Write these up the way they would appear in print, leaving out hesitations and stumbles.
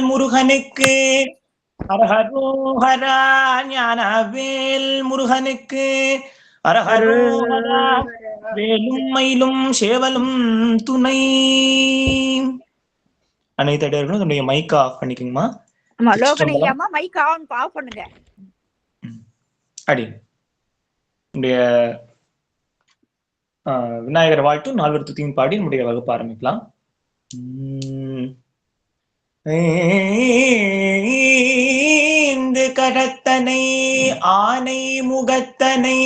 முருகனுக்கு அரஹரோஹரா. ஞானவேல் முருகனுக்கு அரஹரோஹரா. வேலும் மயிலும் சேவலும் துணை. அனைத்து அடையர்களும் என்னுடைய மைக் ஆஃப் பண்ணிக்கோங்கம்மா. மைக் ஆஃப் பண்ணுங்க. அடி விநாயகர் வாழ்த்து நால்வர் துதியும் பாடி நம்முடைய வகுப்பு ஆரம்பிக்கலாம். கரத்தனை ஆனை முகத்தனை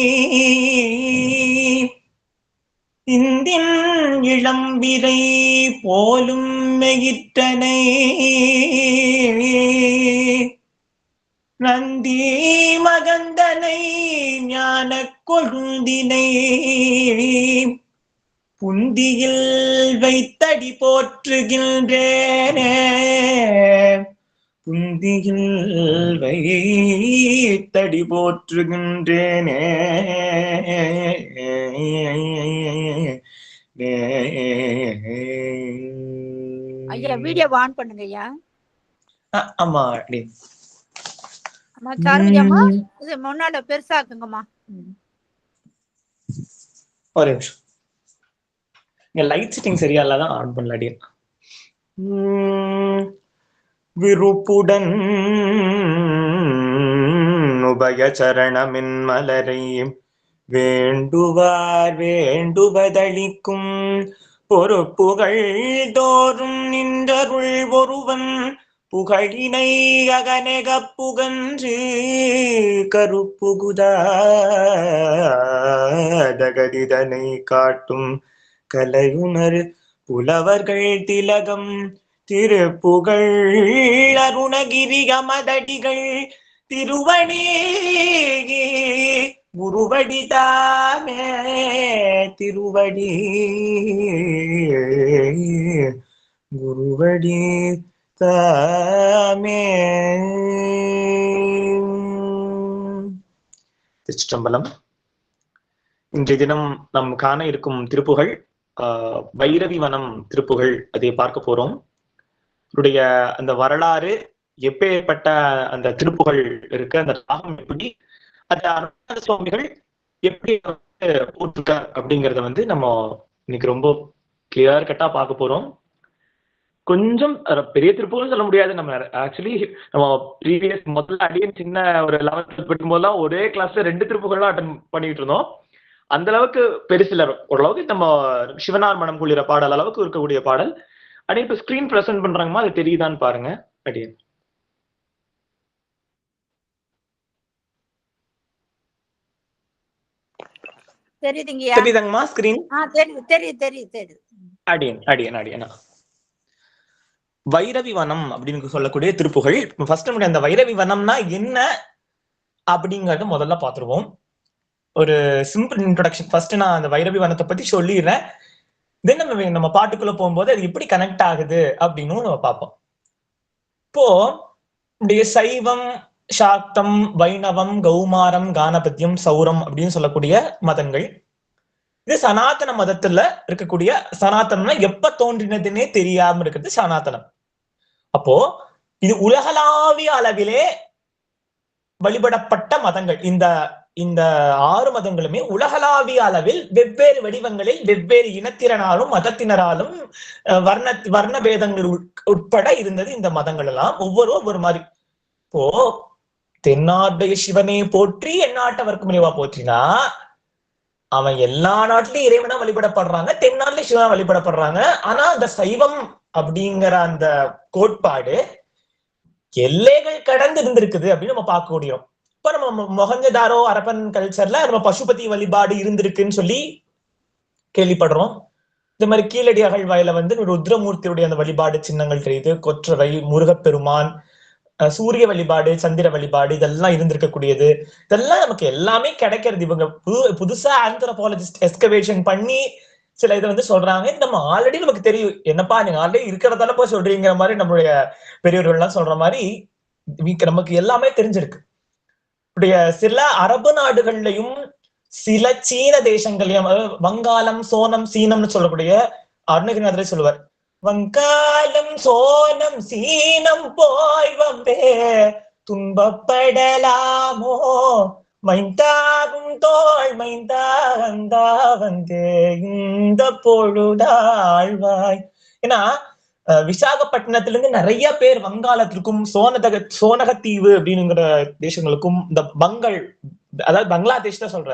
இந்தின் இளம்பிரை போலும் மெயிற்றனை நந்தி மகந்தனை ஞான கொழுந்தினை புந்தியில் வைத்தடி போற்றுகின்றேனே. புந்தியில் வைத்தடி போற்றுகின்றேனே. ஐயா வீடியோ ஆன் பண்ணுங்க ஐயா. ஆமா இது முன்னால பெருசாக்குங்கம்மா. ஒரு நிமிஷம், இங்க லைட் செட்டிங் சரியா இல்லாதான் ஆன் பண்ணலாடி. விருப்புடன் உபய சரணமின் மலரை வேண்டுவார் வேண்டுவதளிக்கும் பொறுப்புகள் தோறும் நின்றருள் ஒருவன் புகழினை அகநெக புகன்று கருப்புகுதகதிதனை காட்டும் கலையுணர் புலவர்கள் திலகம் திருப்புகழ் அருணகிரி அமதடிகள் திருவடி குருவடி தாமே. திருவடி குருவடி தாமே. திருச்சிற்றம்பலம். இன்றைய தினம் நாம் காண இருக்கும் திருப்புகழ் வைரவி வனம் திருப்புகழ். அதை பார்க்க போறோம். இவருடைய அந்த வரலாறு, எப்பேற்பட்ட அந்த திருப்புகழ் இருக்கு, அந்த ராகம் எப்படி, அந்த அருணாத சுவாமிகள் எப்படி போட்டிருக்கார் அப்படிங்கறத நம்ம இன்னைக்கு ரொம்ப கிளியர் கட்டா பார்க்க போறோம். கொஞ்சம் பெரிய திருப்புகள் சொல்ல முடியாது. நம்ம ஆக்சுவலி நம்ம ப்ரீவியஸ் முதல்ல அடியன் சின்ன ஒரு 11th படிக்கும் போதெல்லாம் ஒரே கிளாஸ்ல 2 திருப்புகள்லாம் அட்டன் பண்ணிட்டு இருந்தோம். அந்த அளவுக்கு பெருசில ஓரளவுக்கு நம்ம சிவனார் மனம் குளிர பாடல் அளவுக்கு இருக்கக்கூடிய பாடல். அடியே இப்ப ஸ்கிரீன் பிரசன்ட் பண்றாங்கம்மா, அது தெரியுதான்னு பாருங்க. அடியன் தெரியுதுங்கம்மா ஸ்கிரீன்? தெரியுது. அடியன் வைரவி வனம் அப்படின்னு சொல்லக்கூடிய திருப்புகழ். ஃபர்ஸ்ட் அந்த வைரவி வனம்னா என்ன அப்படிங்கறத முதல்ல பாத்துருவோம். ஒரு சிம்பிள் இன்ட்ரோடக்ஷன். ஃபர்ஸ்ட் நான் அந்த வைரவி வனத்தை பத்தி சொல்லிடுறேன். தென் நம்ம பாட்டுக்குள்ள போகும்போது அது எப்படி கனெக்ட் ஆகுது அப்படின்னு நம்ம பார்ப்போம். இப்போ சைவம், சாக்தம், வைணவம், கௌமாரம், கானபத்தியம், சௌரம் அப்படின்னு சொல்லக்கூடிய மதங்கள். இது சனாதன மதத்துல இருக்கக்கூடிய, சனாதனம்னா எப்ப தோன்றினதுன்னே தெரியாம இருக்கிறது சனாதனம். அப்போ இது உலகளாவிய அளவிலே வழிபடப்பட்ட மதங்கள். இந்த 6 மதங்களுமே உலகளாவிய அளவில் வெவ்வேறு வடிவங்களில் வெவ்வேறு இனத்தினராலும் மதத்தினராலும் வர்ண பேதங்கள் உட்பட இருந்தது. இந்த மதங்கள் எல்லாம் ஒவ்வொரு மாதிரி. இப்போ தென்னாட்டுடைய சிவனை போற்றி எந்நாட்டவர்க்கும் இறைவா போற்றினா அவன் எல்லா நாட்டிலையும் இறைவனா வழிபடப்படுறாங்க, தென்னாட்டுல சிவனா வழிபடப்படுறாங்க. ஆனா அந்த சைவம் அப்படிங்கிற அந்த கோட்பாடு எல்லைகள் கடந்து இருந்திருக்குது அப்படின்னு நம்ம பார்க்க முடியும். இப்ப நம்ம மொஹஞ்சதாரோ அரபன் கல்ச்சர்ல நம்ம பசுபதி வழிபாடு இருந்திருக்குன்னு சொல்லி கேள்விப்படுறோம். இந்த மாதிரி கீழடி அகழ்வாயில ருத்ரமூர்த்தியுடைய அந்த வழிபாடு சின்னங்கள் தெரியுது. கொற்றவை, முருகப்பெருமான், சூரிய வழிபாடு, சந்திர வழிபாடு இதெல்லாம் இருந்திருக்கக்கூடியது. இதெல்லாம் நமக்கு எல்லாமே கிடைக்கிறது. இவங்க புதுசா ஆந்த்ரோபாலஜிஸ்ட் எஸ்கவேஷன் பண்ணி சில இதை சொல்றாங்க. இது நம்ம ஆல்ரெடி நமக்கு தெரியும். என்னப்பா நீங்க ஆல்ரெடி இருக்கிறதால போய் சொல்றீங்கிற மாதிரி நம்மளுடைய பெரியவர்கள் எல்லாம் சொல்ற மாதிரி நமக்கு எல்லாமே தெரிஞ்சிருக்கு. சில அரபு நாடுகள்லையும் சில சீன தேசங்களையும், வங்காளம், சோனம், சீனம்னு சொல்லக்கூடிய அருணகிரிநாதரே சொல்லுவார், வங்காலம் சோனம் சீனம் போய் வந்தே துன்பப்படலாமோ மைந்தாகும் தோள் மைந்தா வந்தே இந்த பொழுதாழ்வாய். ஏன்னா விசாகப்பட்டினத்துல இருந்து நிறைய பேர் வங்காளத்திற்கும் சோனகத்தீவு அப்படின்னுங்கிற தேசங்களுக்கும் இந்த அதாவது பங்களாதேஷ் தான் சொல்ற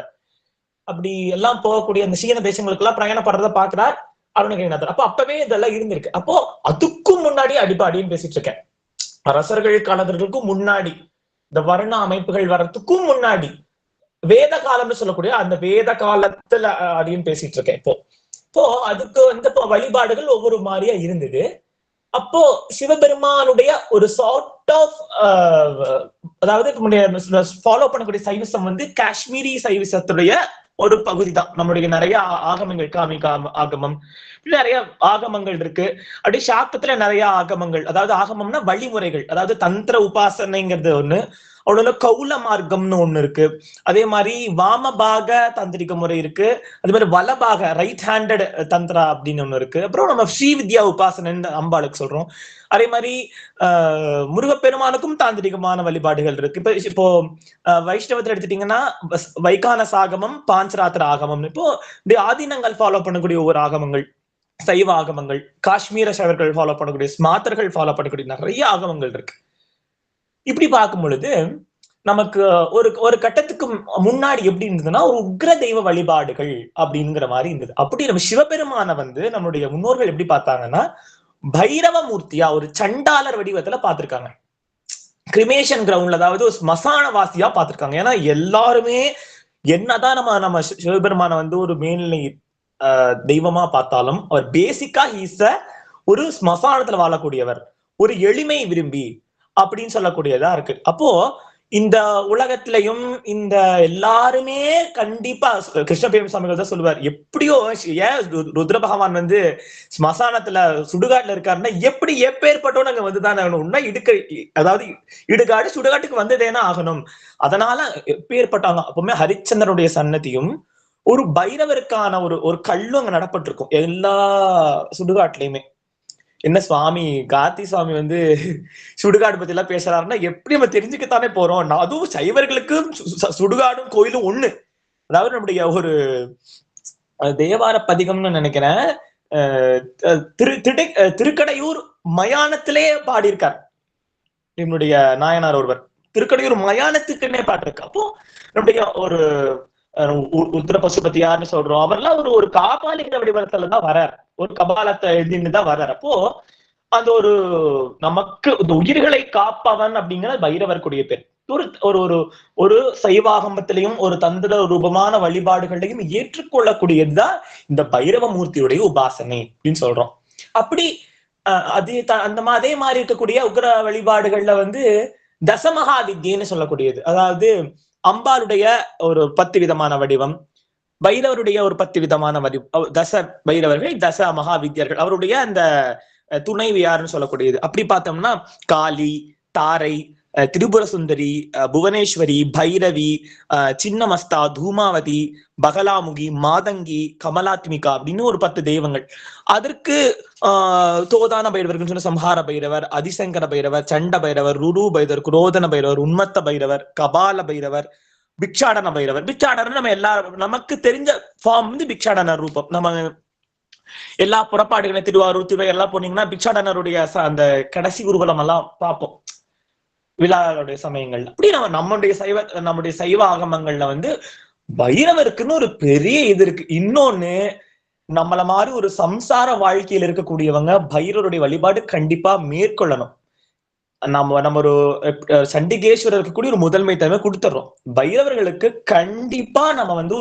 அப்படி எல்லாம் போகக்கூடிய அந்த சீன தேசங்களுக்கு எல்லாம் பிரயாணப்படுறத பாக்குறார் அருணகிரிநாதர். அப்பவே இதெல்லாம் இருந்திருக்கு. அப்போ அதுக்கும் முன்னாடி அடிப்பாடின்னு பேசிட்டு இருக்கேன். அரசர்கள் காலத்திற்கும் முன்னாடி, இந்த வர்ண அமைப்புகள் வர்றதுக்கும் முன்னாடி, வேத காலம்னு சொல்லக்கூடிய அந்த வேத காலத்துல அப்படின்னு பேசிட்டு இருக்கேன். இப்போ அதுக்கு வந்து இப்போ வழிபாடுகள் ஒவ்வொரு மாதிரியா இருந்தது. அப்போ சிவபெருமானுடைய ஒரு சார்ட் ஆஃப் அதாவது ஃபாலோ பண்ணக்கூடிய சைவிசம் வந்து காஷ்மீரி சைவிசத்துடைய ஒரு பகுதி தான். நம்மளுடைய நிறைய ஆகமங்கள், காமிக ஆகமம், நிறைய ஆகமங்கள் இருக்கு. அப்படி சாக்தத்துல நிறைய ஆகமங்கள், அதாவது ஆகமம்னா வழிமுறைகள், அதாவது தந்திர உபாசனைங்கிறது ஒண்ணு, அவ்வளவு கௌல மார்க்கம்னு ஒண்ணு இருக்கு. அதே மாதிரி வாமபாக தாந்திரிக முறை இருக்கு. அதே மாதிரி வலபாக ரைட் ஹேண்டட் தந்திரா அப்படின்னு ஒண்ணு இருக்கு. அப்புறம் நம்ம ஸ்ரீ வித்யா உபாசனைன்னு அம்பாளுக்கு சொல்றோம். அதே மாதிரி முருகப்பெருமானுக்கும் தாந்திரிகமான வழிபாடுகள் இருக்கு. இப்போ வைஷ்ணவத்துல எடுத்துட்டீங்கன்னா வைகான சாகமம், பாஞ்சராத்திர ஆகமம், இப்போ ஆதீனங்கள் ஃபாலோ பண்ணக்கூடிய ஒவ்வொரு ஆகமங்கள், சைவ ஆகமங்கள், காஷ்மீர சைவர்கள் ஃபாலோ பண்ணக்கூடிய, ஸ்மாத்தர்கள் ஃபாலோ பண்ணக்கூடிய நிறைய ஆகமங்கள் இருக்கு. இப்படி பார்க்கும் பொழுது நமக்கு ஒரு கட்டத்துக்கு முன்னாடி எப்படி இருந்ததுன்னா ஒரு உக்ர தெய்வ வழிபாடுகள் அப்படிங்கிற மாதிரி இருந்தது. அப்படி நம்ம சிவபெருமான வந்து நம்மளுடைய முன்னோர்கள் எப்படி பார்த்தாங்கன்னா பைரவ மூர்த்தியா ஒரு சண்டாளர் வடிவத்துல பார்த்திருக்காங்க. கிரிமேஷன் கிரவுண்ட்ல, அதாவது ஒரு ஸ்மசான வாசியா பார்த்திருக்காங்க. ஏன்னா எல்லாருமே என்னதான் நம்ம சிவபெருமான வந்து ஒரு மேல்நிலை தெய்வமா பார்த்தாலும் அவர் பேசிக்கா ஒரு ஸ்மசானத்துல வாழக்கூடியவர், ஒரு எளிமை விரும்பி அப்படின்னு சொல்லக்கூடியதா இருக்கு. அப்போ இந்த உலகத்திலையும் இந்த எல்லாருமே கண்டிப்பா கிருஷ்ணபெருமான் சுவாமிகள் தான் சொல்லுவார், எப்படியோ ஏன் ருத்ர பகவான் வந்து ஸ்மசானத்துல சுடுகாட்டுல இருக்காருன்னா எப்படி எப்பேற்பட்டோம் அங்க வந்துதான் ஆகணும். உண்மை அதாவது இடுகாடு சுடுகாட்டுக்கு வந்ததேனா ஆகணும். அதனால எப்பேற்பட்டாங்க. அப்பவுமே ஹரிச்சந்திரனுடைய சன்னதியும் ஒரு பைரவருக்கான ஒரு கல்லும் அங்க நடப்பட்டிருக்கும் எல்லா சுடுகாட்டுலயுமே. என்ன சுவாமி கார்த்தி சுவாமி வந்து சுடுகாடு பத்தி எல்லாம் பேசுறாருன்னா எப்படி நம்ம தெரிஞ்சுக்கத்தானே போறோம். அதுவும் சைவர்களுக்கும் சுடுகாடும் கோயிலும் ஒண்ணு. அதாவது நம்முடைய ஒரு தேவார பதிகம்னு நினைக்கிறேன், திருக்கடையூர் மயானத்திலே பாடியிருக்கார் என்னுடைய நாயனார் ஒருவர். திருக்கடையூர் மயானத்துக்குன்னே பாடிருக்கு. அப்போ நம்முடைய ஒரு உத்திர பசுபதியார்னு சொல்றோம், அவர்லாம் ஒரு காபாலிங்கிற வடிவத்துலதான் வர்றார், ஒரு கபாலத்தை எழுதின்னு தான் வர்றார். அப்போ அந்த ஒரு நமக்கு இந்த உயிர்களை காப்பவன் அப்படிங்கிற பைரவருக்குரிய பேர். ஒரு சைவாகமத்திலையும் ஒரு தந்திர ரூபமான வழிபாடுகளையும் ஏற்றுக்கொள்ளக்கூடியதுதான் இந்த பைரவ மூர்த்தியுடைய உபாசனை அப்படின்னு சொல்றோம். அப்படி அதே மாதிரி இருக்கக்கூடிய உக்ர வழிபாடுகள்ல வந்து தசமகா வித்யன்னு சொல்லக்கூடியது, அதாவது அம்பாளுடைய ஒரு 10 விதமான வடிவம், பைரவருடைய ஒரு 10 விதமான வடிவம், தச பைரவர்கள், தச மகாவித்யர்கள், அவருடைய அந்த துணைவியார்னு சொல்லக்கூடியது. அப்படி பார்த்தோம்னா காளி, தாரை, திரிபுர சுந்தரி, புவனேஸ்வரி, பைரவி, சின்னமஸ்தா, தூமாவதி, பகலாமுகி, மாதங்கி, கமலாத்மிகா அப்படின்னு ஒரு 10 தெய்வங்கள். அதற்கு தோதான பைரவர்கள் சொன்ன சம்ஹார பைரவர், அதிசங்கர பைரவர், சண்ட பைரவர், ருரு பைரவர், குரோதன பைரவர், உன்மத்த பைரவர், கபால பைரவர், பிக்ஷாடன பைரவர். பிக்ஷாடனர் நம்ம எல்லாரும் நமக்கு தெரிஞ்ச ஃபார்ம் வந்து பிக்ஷாடனர் ரூபம். நம்ம எல்லா புறப்பாடுகளை திருவாரூர் திருவை எல்லாம் போனீங்கன்னா பிக்ஷாடனருடைய அந்த கடைசி ஊர்வலம் எல்லாம் பார்ப்போம் விழாவுடைய சமயங்கள். அப்படி நம்முடைய சைவ ஆகமங்கள்ல வந்து பைரவருக்குன்னு ஒரு பெரிய இது இருக்கு. இன்னொன்னு, நம்மள மாதிரி ஒரு சம்சார வாழ்க்கையில் இருக்கக்கூடியவங்க பைரவருடைய வழிபாடு கண்டிப்பா மேற்கொள்ளணும். நம்ம ஒரு சண்டிகேஸ்வரருக்கு கூடிய ஒரு முதன்மை தன்மை கொடுத்துறோம். பைரவர்களுக்கு கண்டிப்பா நம்ம வந்து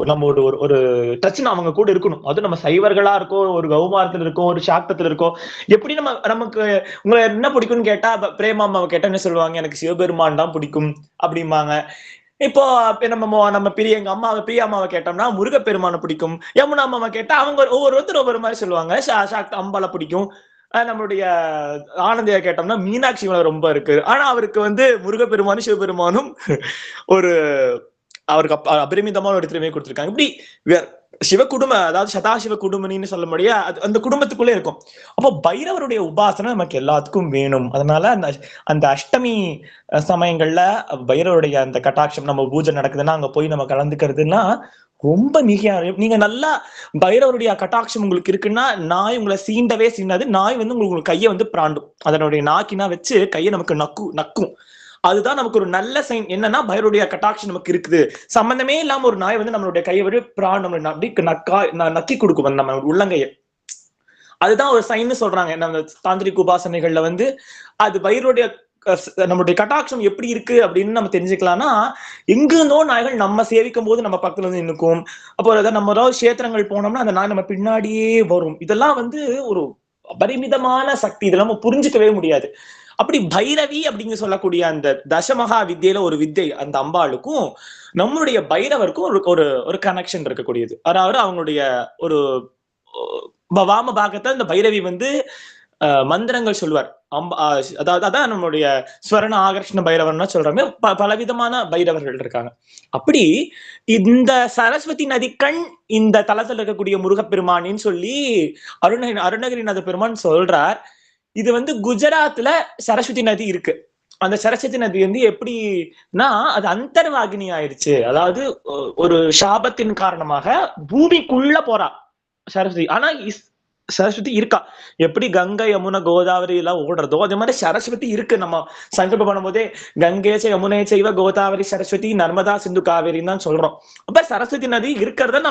நம்ம ஒரு டச் அவங்க கூட இருக்கணும். அதுவும் நம்ம சைவர்களா இருக்கோம், ஒரு கௌமாரத்துல இருக்கோம், ஒரு சாக்தத்துல இருக்கோம். எப்படி நமக்கு உங்களை என்ன பிடிக்கும்னு கேட்டா பிரேமாமாவை கேட்டா என்ன சொல்லுவாங்க, எனக்கு சிவபெருமான் தான் பிடிக்கும் அப்படிம்பாங்க. இப்போ நம்ம எங்க பிரியாமாவை கேட்டோம்னா முருகப்பெருமானை பிடிக்கும். யமுனா அம்மாவை கேட்டா அவங்க ஒவ்வொருத்தர் ஒவ்வொரு மாதிரி சொல்லுவாங்க. அம்பாலை பிடிக்கும். நம்மளுடைய ஆனந்தியா கேட்டோம்னா மீனாட்சி ரொம்ப இருக்கு. ஆனா அவருக்கு வந்து முருகப்பெருமானும் சிவபெருமானும் அவருக்கு அபரிமிதமான ஒரு திறமையை கொடுத்திருக்காங்க. இப்படி சிவ குடும்ப, அதாவது சதாசிவ குடும்பனின்னு சொல்ல முடியா, அந்த குடும்பத்துக்குள்ளே இருக்கும். அப்போ பைரவருடைய உபாசனை நமக்கு எல்லாத்துக்கும் வேணும். அதனால அந்த அந்த அஷ்டமி சமயங்கள்ல பைரவருடைய அந்த கட்டாட்சம், நம்ம பூஜை நடக்குதுன்னா அங்க போய் நம்ம கலந்துக்கிறதுன்னா ரொம்ப மிக, நீங்க நல்லா பைரவருடைய கட்டாட்சம் உங்களுக்கு இருக்குன்னா நாய் உங்களை சீண்டவே சீண்டாது. நாய் வந்து உங்களுக்கு கையை வந்து பிராண்டும், அதனுடைய நாக்கினா வச்சு கையை நமக்கு நக்கும். அதுதான் நமக்கு ஒரு நல்ல சைன். என்னன்னா பைரவருடைய கட்டாட்சம் நமக்கு இருக்குது. சம்பந்தமே இல்லாம ஒரு நாய் வந்து நம்மளுடைய கையை விட பிராண்ட் அப்படி நக்கி கொடுக்கும் நம்ம உள்ளங்கையை. அதுதான் ஒரு சைன்னு சொல்றாங்க. நம்ம தாந்திரிக் உபாசனைகள்ல வந்து அது பைரவருடைய நம்மளுடைய கட்டாட்சம் எப்படி இருக்கு அப்படின்னு நம்ம தெரிஞ்சுக்கலாம்னா, எங்கிருந்தோ நாய்கள் நம்ம சேவிக்கும் போது நம்ம பக்கத்துல வந்து நிற்கும். அப்போ அதாவது நம்ம ஏதாவது கஷேத்திரங்கள் போனோம்னா அந்த நாய் நம்ம பின்னாடியே வரும். இதெல்லாம் வந்து ஒரு அபரிமிதமான சக்தி. இதெல்லாம் நம்ம புரிஞ்சுக்கவே முடியாது. அப்படி பைரவி அப்படிங்க சொல்லக்கூடிய அந்த தசமகா வித்தியில ஒரு வித்தை அந்த அம்பாளுக்கும் நம்மளுடைய பைரவருக்கும் ஒரு ஒரு கனெக்ஷன் இருக்கக்கூடியது. அதாவது அவங்களுடைய ஒரு வாம பாகத்தை இந்த பைரவி வந்து மந்திரங்கள் சொல்லுவார். அதாவது அதான் நம்மளுடைய ஸ்வரண ஆகர்ஷண பைரவர்னா சொல்றாங்க. பலவிதமான பைரவர்கள் இருக்காங்க. அப்படி இந்த சரஸ்வதி நதிக்கண் இந்த தலத்தில் இருக்கக்கூடிய முருகப்பெருமானின்னு சொல்லி அருணகிரிநாத பெருமான் சொல்றார். இது வந்து குஜராத்ல சரஸ்வதி நதி இருக்கு. அந்த சரஸ்வதி நதி வந்து எப்படின்னா அது அந்தர்வாகினி ஆயிடுச்சு. அதாவது ஒரு சாபத்தின் காரணமாக பூமிக்குள்ள போறா சரஸ்வதி. ஆனா சரஸ்வதி இருக்கா. எப்படி கங்கை யமுனை கோதாவரி எல்லாம் ஓடுறதோ அதே மாதிரி சரஸ்வதி இருக்கு. நம்ம சங்கல்பம் பண்ணும் போதே கங்கேச்ச யமுனை செய்வ கோதாவரி சரஸ்வதி நர்மதா சிந்து காவேரின்னு தான் சொல்றோம். அப்ப சரஸ்வதி நதி இருக்கிறத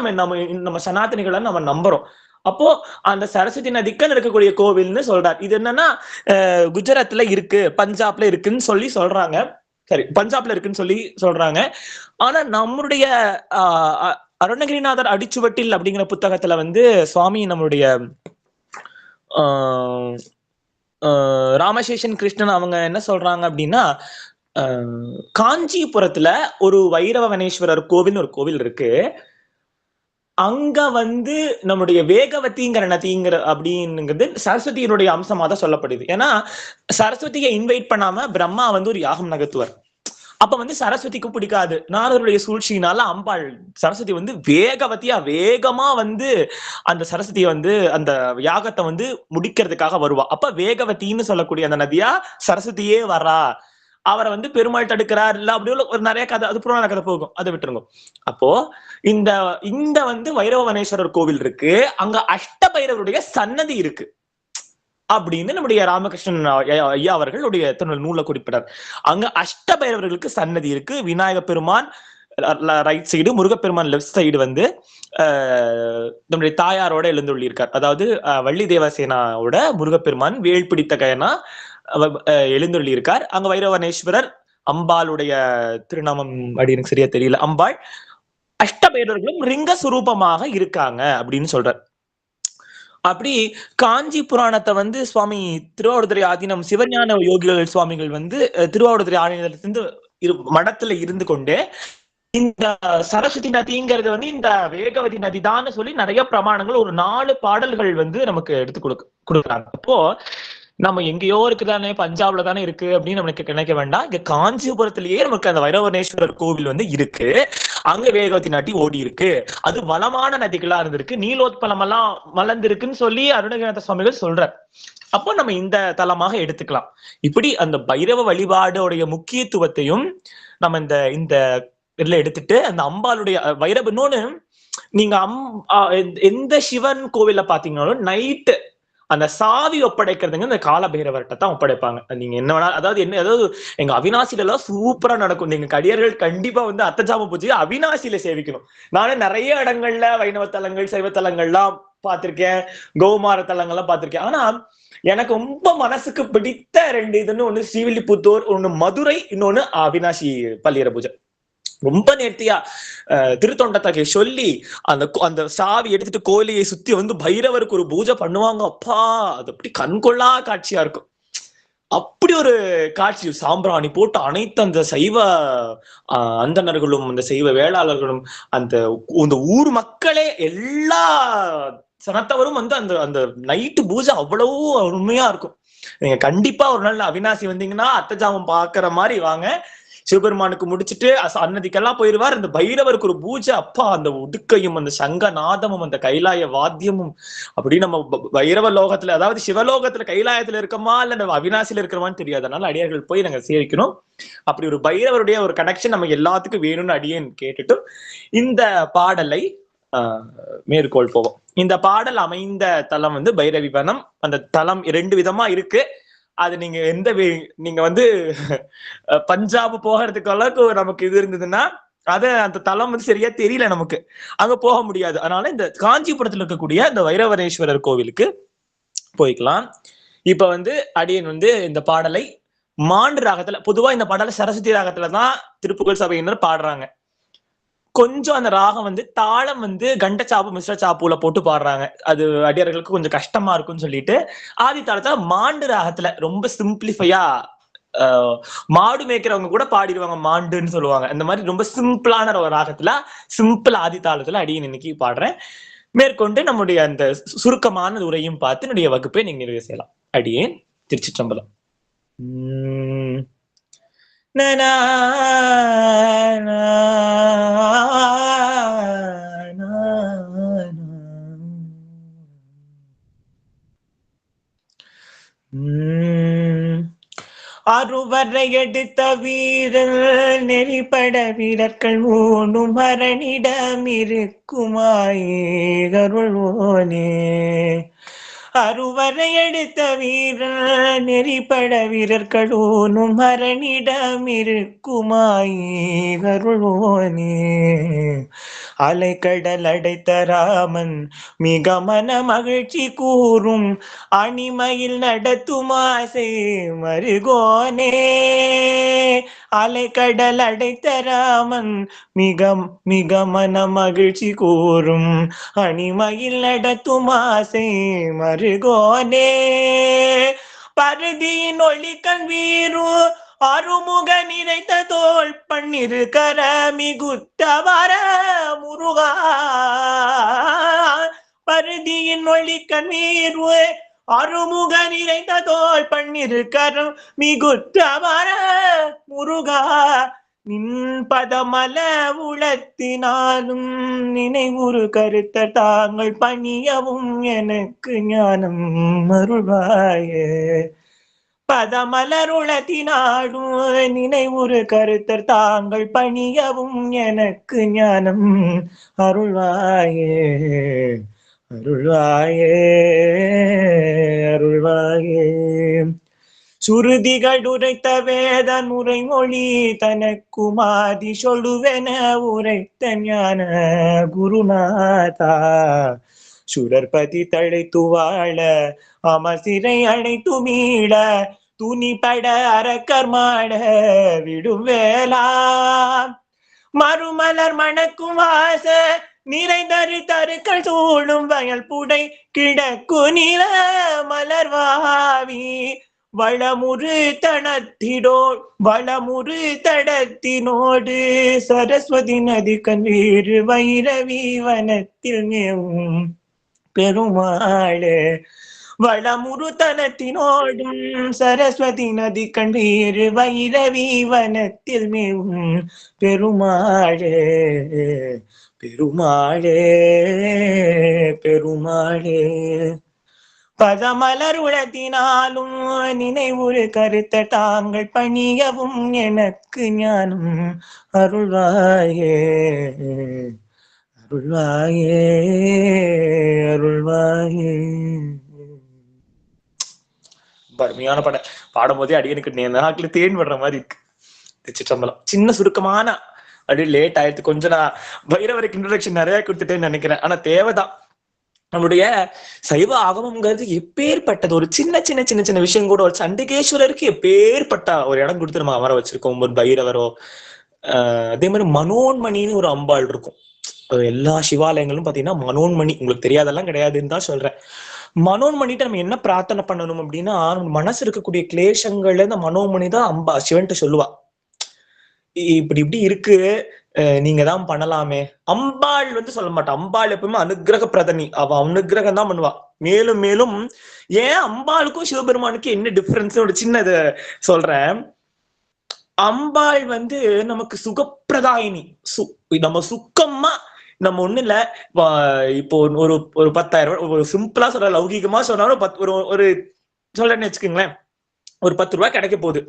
நம்ம சனாதனிகளை நம்ம நம்புறோம். அப்போ அந்த சரஸ்வதி நதிக்கு இருக்கக்கூடிய கோவில்னு சொல்றாரு. இது என்னன்னா குஜராத்ல இருக்கு, பஞ்சாப்ல இருக்குன்னு சொல்லி சொல்றாங்க. சரி, பஞ்சாப்ல இருக்குன்னு சொல்லி சொல்றாங்க. ஆனா நம்மளுடைய அருணகிரிநாதர் அடிச்சுவட்டில் அப்படிங்கிற புத்தகத்துல வந்து சுவாமி நம்மளுடைய ராமசேஷன் கிருஷ்ணன் அவங்க என்ன சொல்றாங்க அப்படின்னா, காஞ்சிபுரத்துல ஒரு வைரவனேஸ்வரர் கோவில் ஒரு கோவில் இருக்கு. அங்க வந்து நம்முடைய வேகவதிங்கிற நதிங்கிற அப்படிங்கிறது சரஸ்வதியினுடைய அம்சமா தான் சொல்லப்படுது. ஏன்னா சரஸ்வதியை இன்வைட் பண்ணாம பிரம்மா வந்து ஒரு யாகம் நகர்த்துவார். அப்ப வந்து சரஸ்வதிக்கு பிடிக்காது. நாரதருடைய சூழ்ச்சியினால அம்பாள் சரஸ்வதி வந்து வேகமா வந்து அந்த சரஸ்வதியை வந்து அந்த யாகத்தை வந்து முடிக்கிறதுக்காக வருவா. அப்ப வேகவதின்னு சொல்லக்கூடிய அந்த நதியா சரஸ்வதியே வரா. அவரை வந்து பெருமாள் தடுக்கிறார் இல்ல அப்படி ஒரு நிறைய கதை, அது புராண கதை போகும், அதை விட்டுருங்க. அப்போ இந்த இந்த வந்து வைரவனேஸ்வரர் கோவில் இருக்கு. அங்க அஷ்ட பைரவருடைய சன்னதி இருக்கு அப்படின்னு நம்முடைய ராமகிருஷ்ணன் ஐயா அவர்களுடைய நூல்ல குறிப்பிட்டார். அங்க அஷ்ட பைரவர்களுக்கு சன்னதி இருக்கு. விநாயக பெருமான் ரைட் சைடு, முருகப்பெருமான் லெப்ட் சைடு வந்து நம்முடைய தாயாரோட எழுந்துள்ளி இருக்கார். அதாவது வள்ளி தேவசேனாவோட முருகப்பெருமான் வேல் பிடித்த கயனா எழுந்துள்ளி இருக்கார். அங்க வைரவனேஸ்வரர், அம்பாளுடைய திருநாமம் அப்படி எனக்கு சரியா தெரியல, அம்பாள் அஷ்ட பைரவர்களும் ரிங்க சுரூபமாக இருக்காங்க அப்படின்னு சொல்றார். அப்படி காஞ்சி புராணத்தை வந்து சுவாமி திருவாவடுதுறை ஆதீனம் சிவஞான யோகிகள் சுவாமிகள் வந்து திருவாவடுதுறை ஆதீனத்திலிருந்து மடத்துல இருந்து கொண்டு இந்த சரஸ்வதி நதிங்கிறது வந்து இந்த வேகவதி நதிதான் சொல்லி நிறைய பிரமாணங்கள், ஒரு 4 பாடல்கள் வந்து நமக்கு எடுத்து கொடுக்குறாங்க. அப்போ நம்ம எங்கேயோ இருக்குதானே, பஞ்சாப்ல தானே இருக்கு அப்படின்னு நமக்கு நினைக்க வேண்டாம். இங்க காஞ்சிபுரத்திலேயே நமக்கு அந்த வைரவனேஸ்வரர் கோவில் வந்து இருக்கு. அங்க வேகவதி நதி ஓடி இருக்கு. அது வளமான நதிகளா இருந்திருக்கு, நீலோத்பலம் எல்லாம் மலர்ந்திருக்குன்னு சொல்லி அருணகிரிநாத சுவாமிகள் சொல்றார். அப்போ நம்ம இந்த தலமாக எடுத்துக்கலாம். இப்படி அந்த பைரவ வழிபாடுடைய முக்கியத்துவத்தையும் நம்ம இந்த இதுல எடுத்துட்டு அந்த அம்பாளுடைய வைரவ, இன்னொன்னு நீங்க எந்த சிவன் கோவில்ல பாத்தீங்கன்னாலும் நைட்டு அந்த சாவி ஒப்படைக்கிறதுங்க இந்த கால பைரவர்கிட்ட தான் ஒப்படைப்பாங்க. நீங்க என்ன வேணா, அதாவது எங்க அவினாசில எல்லாம் சூப்பரா நடக்கும். நீங்க கடியர்கள் கண்டிப்பா வந்து அர்த்தஜாம பூஜையை அவினாசியில சேவிக்கணும். நானே நிறைய இடங்கள்ல வைணவ தலங்கள் சைவ தலங்கள்லாம் பார்த்திருக்கேன், கௌமார தலங்கள்லாம் பார்த்திருக்கேன். ஆனா எனக்கு ரொம்ப மனசுக்கு பிடித்த 2 இதுன்னு, ஒண்ணு ஸ்ரீவில்லிபுத்தூர், ஒண்ணு மதுரை, இன்னொன்னு அவினாசி பள்ளியற பூஜை. ரொம்ப நேர்த்தியா திருத்தொண்டத்தகை சொல்லி அந்த சாவி எடுத்துட்டு கோயிலையை சுத்தி வந்து பைரவருக்கு ஒரு பூஜை பண்ணுவாங்க. அப்பா, அது அப்படி கண்கொள்ளா காட்சியா இருக்கும். அப்படி ஒரு காட்சி, சாம்பிராணி போட்டு அனைத்து அந்த சைவ அந்தணர்களும் அந்த சைவ வேளாளர்களும் அந்த ஊர் மக்களே எல்லா சனத்தவரும் வந்து அந்த அந்த நைட்டு பூஜை அவ்வளவு அருமையா இருக்கும். நீங்க கண்டிப்பா ஒரு நாள் அவினாசி வந்தீங்கன்னா அத்தஜாமம் பாக்குற மாதிரி வாங்க. சிவபெருமானுக்கு முடிச்சுட்டு அன்னதிக்கெல்லாம் போயிருவார். அந்த பைரவருக்கு ஒரு பூஜை, அப்பா அந்த உடுக்கையும் அந்த சங்க நாதமும் அந்த கைலாய வாத்தியமும் அப்படி நம்ம பைரவ லோகத்துல, அதாவது சிவலோகத்துல கைலாயத்துல இருக்கமா இல்ல நம்ம அவினாசியில இருக்கிறோமான்னு தெரியாது. அதனால அடியார்கள் போய் நாங்க சேவிக்கணும். அப்படி ஒரு பைரவருடைய ஒரு கனெக்ஷன் நம்ம எல்லாத்துக்கும் வேணும்னு அடியேன் கேட்டுட்டு இந்த பாடலை மேற்கோள் போவோம். இந்த பாடல் அமைந்த தலம் வந்து பைரவி வனம். அந்த தலம் 2 விதமா இருக்கு. அது நீங்க நீங்க வந்து பஞ்சாப் போகிறதுக்கு அளவுக்கு நமக்கு இது இருந்ததுன்னா அந்த தலம் வந்து சரியா தெரியல, நமக்கு அங்க போக முடியாது. அதனால இந்த காஞ்சிபுரத்துல இருக்கக்கூடிய இந்த வைரவரேஸ்வரர் கோவிலுக்கு போய்க்கலாம். இப்ப வந்து அடியன் வந்து இந்த பாடலை மாண்டு ராகத்துல, பொதுவா இந்த பாடலை சரஸ்வதி ராகத்துலதான் திருப்புகழ் சபையினர் பாடுறாங்க. கொஞ்சம் அந்த ராகம் வந்து தாளம் வந்து கண்ட சாப்பு மிஸ்ர சாப்புல போட்டு பாடுறாங்க. அது அடியார்களுக்கு கொஞ்சம் கஷ்டமா இருக்கும்னு சொல்லிட்டு ஆதி தாளத்துல மாண்டு ராகத்துல ரொம்ப சிம்பிளிஃபையா மாடு மேய்க்கிறவங்க கூட பாடிடுவாங்க, மாண்டுன்னு சொல்லுவாங்க. இந்த மாதிரி ரொம்ப சிம்பிளான ஒரு ராகத்துல சிம்பிள் ஆதி தாளத்துல அடியன் இன்னைக்கு பாடுறேன். மேற்கொண்டு நம்முடைய அந்த சுருக்கமான உரையும் பார்த்து என்னுடைய வகுப்பை நீங்க நிறைவு செய்யலாம். அடியேன் திருச்சிற்றம்பலம். நனா அறுவரை எடுத்த வீரர் நெறிப்பட வீரர்கள் ஊனும் அரணிடம் இருக்குமாயே கருள்வோனே. அறுவரை எடுத்த வீரர் நெறிப்பட வீரர்கள் ஊனும் அரணிடம் இருக்குமாயே கருள்வோனே. அலைக்கடல் அடைத்த ராமன் மிக மன மகிழ்ச்சி கூறும் அணிமையில் நடத்துமாசை மருகோனே. அலைக்கடல் அடைத்த ராமன் மிக மன மகிழ்ச்சி கூறும் அணிமையில் நடத்துமாசை மருகோனே. பருதியின் ஒளிக்கண் வீரு அருமுக நிறைத்த தோல் பண்ணிரு கரமிகுத்தவர முருகா. பருதியின் ஒளிக்கண் வீரு அருமுக நிறைந்த தோல் பண்ணிரு கரம் மிகுத்தவர முருகா. நின் பதமல உளத்தினாலும் நினைவுறு கருத்த தாங்கள் பணியவும் எனக்கு ஞானம் அருள்வாயே. பதமலருளத்தினாடும் நினைவுறு கருத்தர் தாங்கள் பணியவும் எனக்கு ஞானம் அருள்வாயே அருள்வாயே அருள்வாயே. சுருதிகள் உரைத்த வேத நுரைமொழி தனக்குமாதி சொல்லுவென உரைத்த ஞான குருநாதா. சுடற்பதி தழைத்து வாழ அமசிறை அழைத்து மீள துணிபட அரக்கர்மாட விடும் வேளா. மறுமலர் மணக்கும் வாச நிறைந்தரு தருக்கள் சூழும் வயல் புடை கிடக்கு நில மலர்வாவி. வளமுறு தடத்தினோடு சரஸ்வதி நதி கண்ணீர் வைரவி வனத்தில் மேவும் பெருமாளே. வளமுறு தனத்தினோடும் சரஸ்வதி நதி கண்ணீர் வைரவி வனத்தில் மேவும் பெருமாளே பெருமாளே பெருமாளே. பதமலர் உளத்தினாலும் நினைவுறு கருத்த தாங்கள் பணியவும் எனக்கு ஞானம் அருள்வாயே அருள்வாயே அருள்வாயே. அருமையான பாடும் போதே அடியனுக்கு நாக்குல தேன் விடுற மாதிரி இருக்கு. திருச்சிற்றம்பலம். சின்ன சுருக்கமான அப்படியே லேட் ஆயிடுச்சு கொஞ்சம். நான் பைரவருக்கு இன்ட்ரோடக்ஷன் நிறைய கொடுத்துட்டேன்னு நினைக்கிறேன். ஆனா தேவைதான். நம்முடைய சைவ ஆகமம்ங்கிறது எப்பேற்பட்டது. ஒரு சின்ன சின்ன சின்ன சின்ன விஷயம் கூட, ஒரு சண்டிகேஸ்வரருக்கு எப்பேற்பட்ட ஒரு இடம் கொடுத்து நம்ம அமர வச்சிருக்கோம். ஒரு பைரவரோ அதே மாதிரி மனோன்மணின்னு ஒரு அம்பாள் இருக்கும். எல்லா சிவாலயங்களும் பாத்தீங்கன்னா மனோன்மணி, உங்களுக்கு தெரியாதெல்லாம் கிடையாதுன்னு தான் சொல்றேன். மனோன்மணிட்டு நம்ம என்ன பிரார்த்தனை பண்ணணும் அப்படின்னா, மனசு இருக்கக்கூடிய கிளேசங்கள்ல இந்த மனோன்மணி தான் சிவன்ட்டு சொல்லுவா, இப்படி இப்படி இருக்கு, நீங்க தான் பண்ணலாமே. அம்பாள் வந்து சொல்ல மாட்டா. அம்பாள் எப்பவுமே அனுகிரக பிரதனி, அவ அனுகிரகம் தான் பண்ணுவா. மேலும் மேலும் ஏன் அம்பாளுக்கும் சிவபெருமானுக்கும் என்ன டிஃபரன்ஸ் ஒரு சின்ன இதை சொல்றேன். அம்பாள் வந்து நமக்கு சுகப்பிரதாயினி. நம்ம சுக்கமா, நம்ம ஒண்ணு இல்ல, இப்போ ஒரு ஒரு 10,000 ரூபாய், ஒரு சிம்பிளா சொல்ற, லௌகிகமா சொன்னாலும் ஒரு சொல்றேன்னு வச்சுக்கோங்களேன், ஒரு 10 ரூபாய் கிடைக்க போகுது.